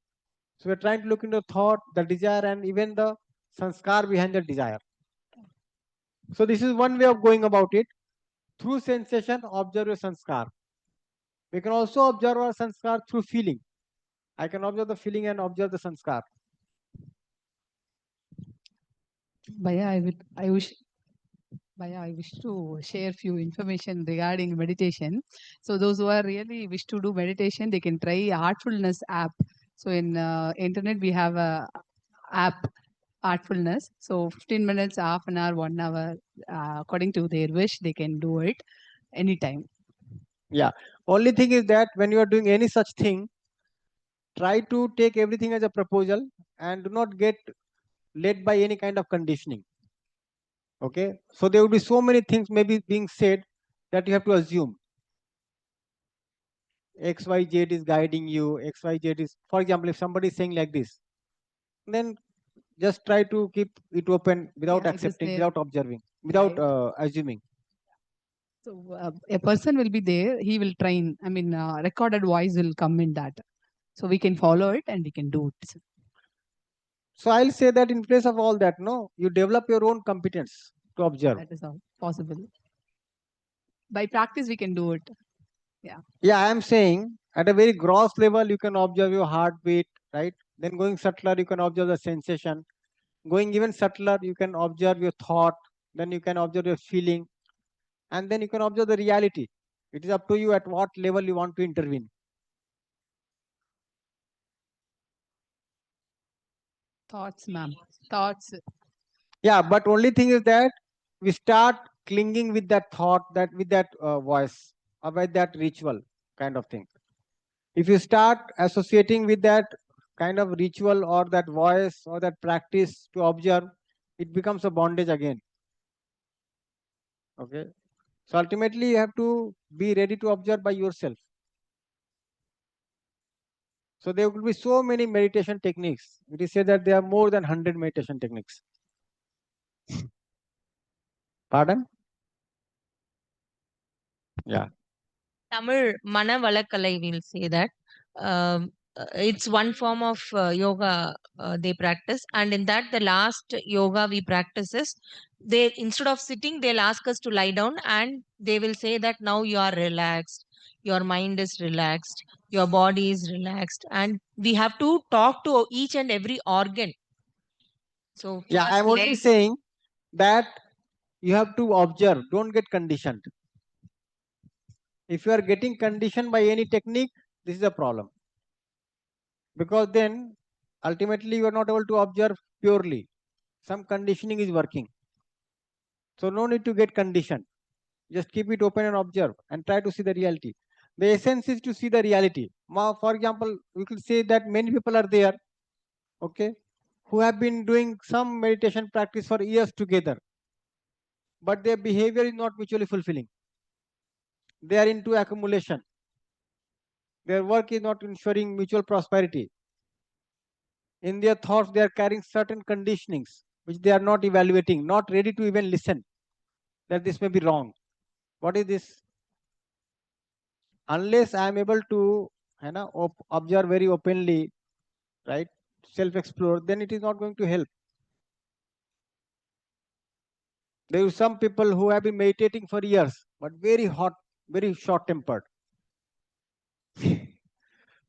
So we're trying to look into thought, the desire, and even the sanskar behind the desire. So this is one way of going about it. Through sensation, observe your sanskar. We can also observe our sanskar through feeling. I can observe the feeling and observe the sanskar. Bhaiya, I wish to share few information regarding meditation. So those who are really wish to do meditation, they can try Heartfulness app. So in internet we have a app Heartfulness. So 15 minutes, half an hour, 1 hour, according to their wish, they can do it anytime. Yeah. Only thing is that when you are doing any such thing, try to take everything as a proposal and do not get led by any kind of conditioning. Okay. So there will be so many things maybe being said that you have to assume. XYZ is guiding you, XYZ is, for example, if somebody is saying like this, then just try to keep it open without Yeah, it is accepting, there. without observing, without Right. assuming. So a person will be there, he will train. I mean, recorded voice will come in that. So we can follow it and we can do it. So I'll say that in place of all that, no, you develop your own competence to observe. That is all possible. By practice, we can do it. Yeah. Yeah, I am saying at a very gross level, you can observe your heartbeat, right? Then going subtler, you can observe the sensation. Going even subtler, you can observe your thought. Then you can observe your feeling. And then you can observe the reality. It is up to you at what level you want to intervene. Thoughts, ma'am. Thoughts. Yeah, but only thing is that we start clinging with that thought, that with that voice, or with that ritual kind of thing. If you start associating with that kind of ritual or that voice or that practice to observe, it becomes a bondage again. Okay. So ultimately, you have to be ready to observe by yourself. So there will be so many meditation techniques. It is said that there are more than 100 meditation techniques. Pardon? Yeah. Tamil Manavalakkalai will say that it's one form of yoga they practice, and in that the last yoga we practice is they instead of sitting they'll ask us to lie down and they will say that now you are relaxed, your mind is relaxed, your body is relaxed, and we have to talk to each and every organ. So Yeah, I'm only saying that you have to observe, don't get conditioned. If you are getting conditioned by any technique, this is a problem. Because then ultimately you are not able to observe purely. Some conditioning is working. So no need to get conditioned. Just keep it open and observe and try to see the reality. The essence is to see the reality. For example, we could say that many people are there, okay, who have been doing some meditation practice for years together, but their behavior is not mutually fulfilling. They are into accumulation. Their work is not ensuring mutual prosperity. In their thoughts, they are carrying certain conditionings which they are not evaluating, not ready to even listen that this may be wrong. What is this? Unless I am able to observe very openly, right, self-explore, then it is not going to help. There are some people who have been meditating for years, but very hot, very short-tempered,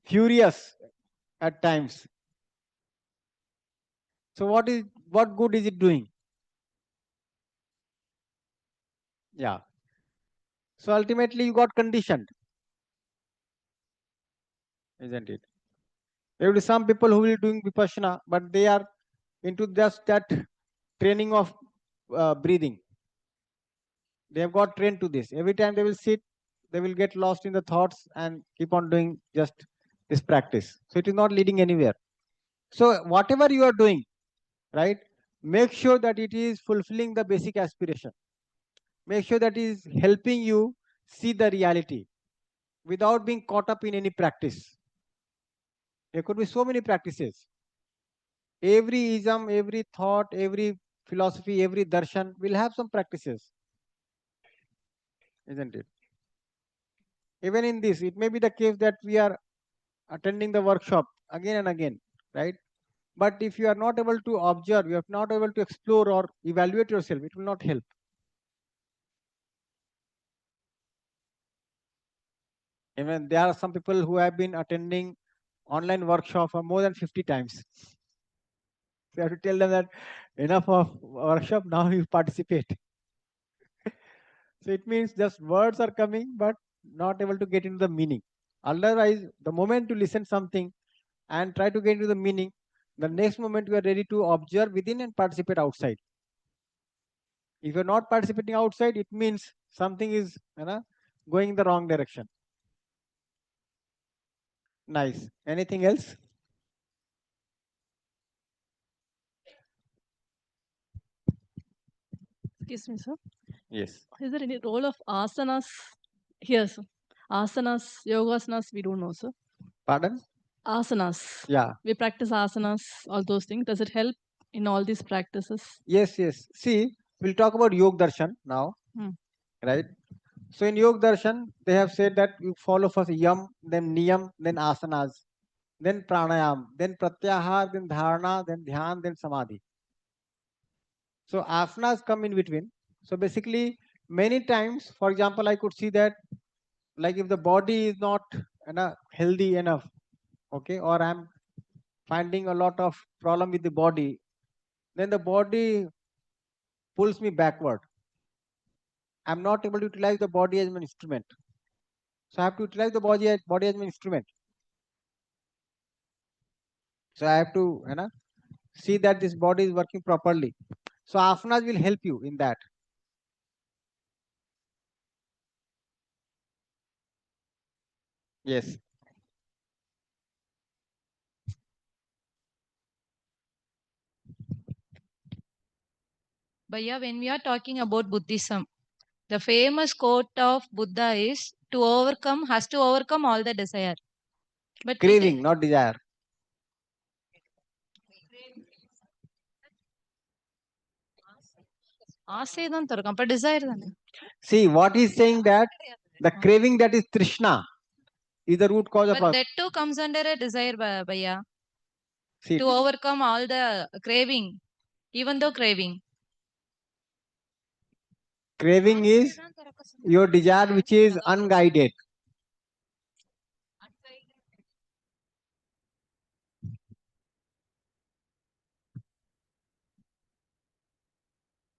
furious at times. So what good is it doing? Yeah. So ultimately you got conditioned, isn't it? There will be some people who will be doing vipassana, but they are into just that training of breathing. They have got trained to this. Every time they will sit, they will get lost in the thoughts and keep on doing just this practice. So it is not leading anywhere. So whatever you are doing, right, make sure that it is fulfilling the basic aspiration. Make sure that it is helping you see the reality without being caught up in any practice. There could be so many practices. Every ism, every thought, every philosophy, every darshan will have some practices, isn't it? Even in this, it may be the case that we are attending the workshop again and again, right? But if you are not able to observe, you are not able to explore or evaluate yourself, it will not help. Even there are some people who have been attending online workshop for more than 50 times. So you have to tell them that enough of workshop, now you participate. So it means just words are coming, but not able to get into the meaning. Otherwise, the moment you listen something and try to get into the meaning, the next moment you are ready to observe within and participate outside. If you're not participating outside, it means something is going in the wrong direction. Nice. Anything else? Excuse me, sir. Yes. Is there any role of asanas here, sir? Asanas, yogasanas, we don't know, sir. Pardon? Asanas. Yeah. We practice asanas, all those things. Does it help in all these practices? Yes, yes. See, we'll talk about Yoga Darshan now, right? So in Yoga Darshan, they have said that you follow first Yam, then Niyam, then Asanas, then Pranayam, then Pratyahar, then Dharana, then Dhyan, then Samadhi. So asanas come in between. So basically, many times, for example, I could see that, like if the body is not healthy enough, okay, or I'm finding a lot of problem with the body, then the body pulls me backward. I'm not able to utilize the body as an instrument. So I have to utilize the body as an instrument. So I have to see that this body is working properly. So asanas will help you in that. Yes. But yeah, when we are talking about Buddhism, the famous quote of Buddha is has to overcome all the desire. But Craving, not desire. ஆசை தான் திறக்கும் அப்ப desire தானே. See, what he's saying that the craving, that is Trishna, is the root cause of But us. that too comes under a desire, Bhaiya. See, To overcome all the craving, even though craving. craving is your desire which is unguided.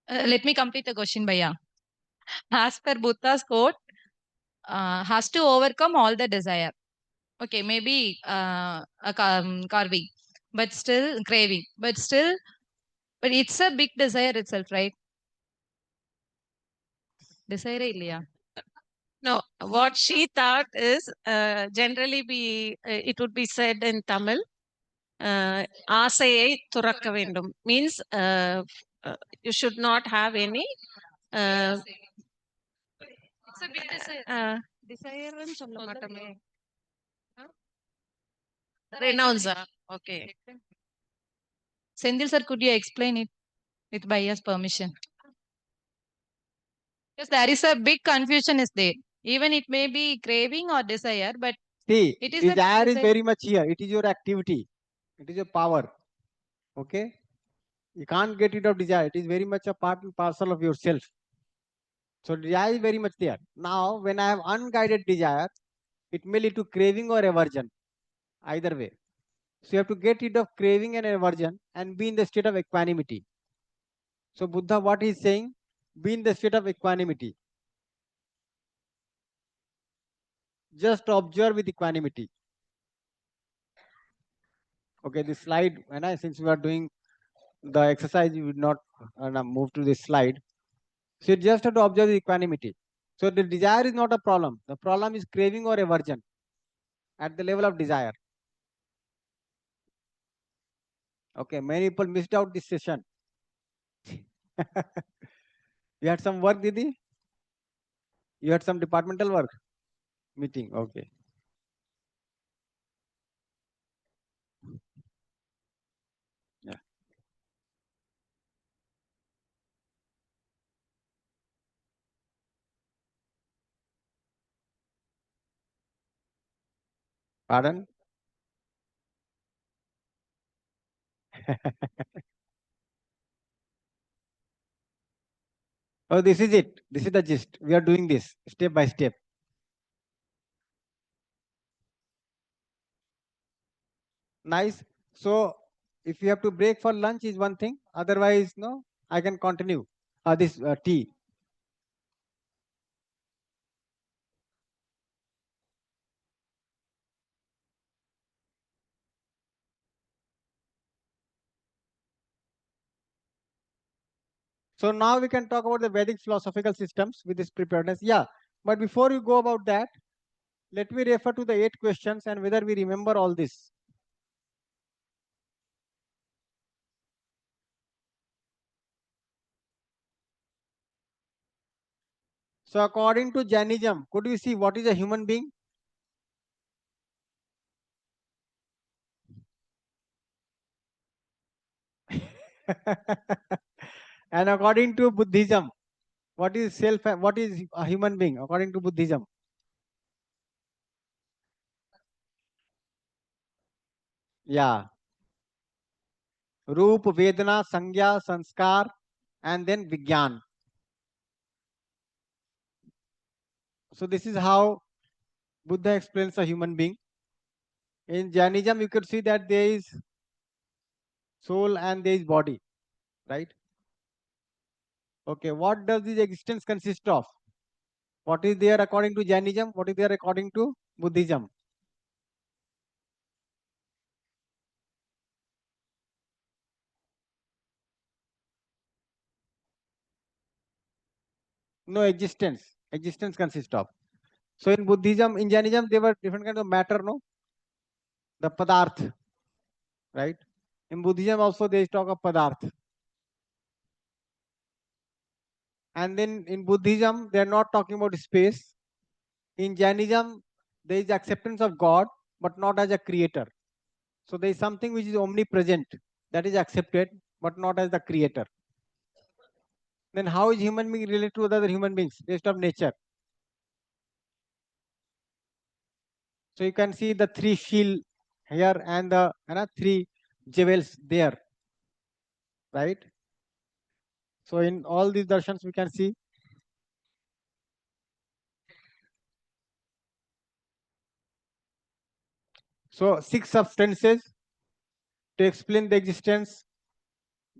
Let me complete the question, Bhaiya. As per Buddha's quote, has to overcome all the desire. Okay, maybe a carving, but still craving, but it's a big desire itself, right? Desire இல்லையா? No, what she thought is generally it would be said in Tamil, ஆசையை துறக்க வேண்டும் means you should not have any desire சொல்ல மாட்டோமே. Renounce. Okay. Sendil sir, could you explain it with Bhaiya's permission? Because there is a big confusion is there. Even it may be craving or desire, but See, it is the desire is desire. very much here. It is your activity. It is your power. Okay. You can't get rid of desire. It is very much a part and parcel of yourself. So desire is very much there. Now, when I have unguided desire, it may lead to craving or aversion. Either way. So you have to get rid of craving and aversion and be in the state of equanimity. So Buddha, what he is saying, be in the state of equanimity. Just observe with equanimity. Okay, this slide, and since we are doing the exercise, you would not move to this slide. So you just have to observe the equanimity. So the desire is not a problem. The problem is craving or aversion at the level of desire. Okay, many people missed out this session. You had some work, Didi? You had some departmental work? Meeting, okay. Yeah. Pardon? Oh, this is it. This is the gist. We are doing this step by step. Nice. So if you have to break for lunch is one thing. Otherwise, no, I can continue. This tea. So now we can talk about the Vedic philosophical systems with this preparedness. Yeah, but before you go about that, let me refer to the 8 questions and whether we remember all this. So according to Jainism, could we see what is a human being? And according to Buddhism, what is what is a human being according to Buddhism? Yeah. Roop, Vedana, Sangya, Sanskar, and then Vigyan. So this is how Buddha explains a human being. In Jainism, you could see that there is soul and there is body, right? Okay, what does this existence consist of? What is there according to Jainism? What is there according to Buddhism? No existence. Existence consists of. So in Buddhism, in Jainism, there were different kinds of matter, no? The padarth, right? In Buddhism also they talk of padarth. And then in Buddhism, they are not talking about space. In Jainism, there is acceptance of God, but not as a creator. So there is something which is omnipresent that is accepted, but not as the creator. Then how is human being related to other human beings based on nature? So you can see the 3 shield here and the 3 jewels there, right? So in all these darshans we can see. So 6 substances to explain the existence: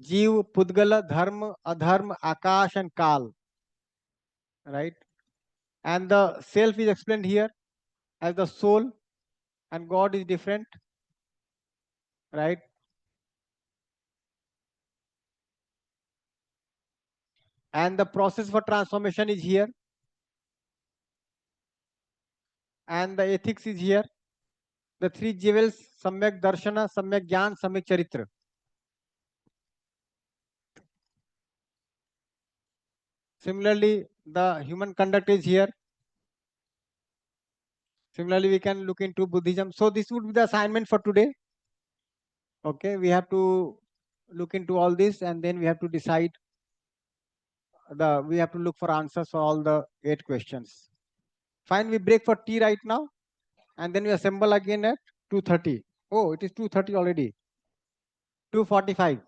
Jeev, Pudgala, Dharma, Adharma, Akash and Kal, right? And the self is explained here as the soul, and God is different, right? And the process for transformation is here, and the ethics is here. The 3 jewels: Samyak Darshana, Samyak Gyan, Samyak Charitra. Similarly, the human conduct is here. Similarly, we can look into Buddhism. So this would be the assignment for today. Okay, we have to look into all this, and then we have to decide we have to look for answers for all the 8 questions. Fine, we break for tea right now, and then we assemble again at 2:30. Oh, it is 2:30 already. 2:45.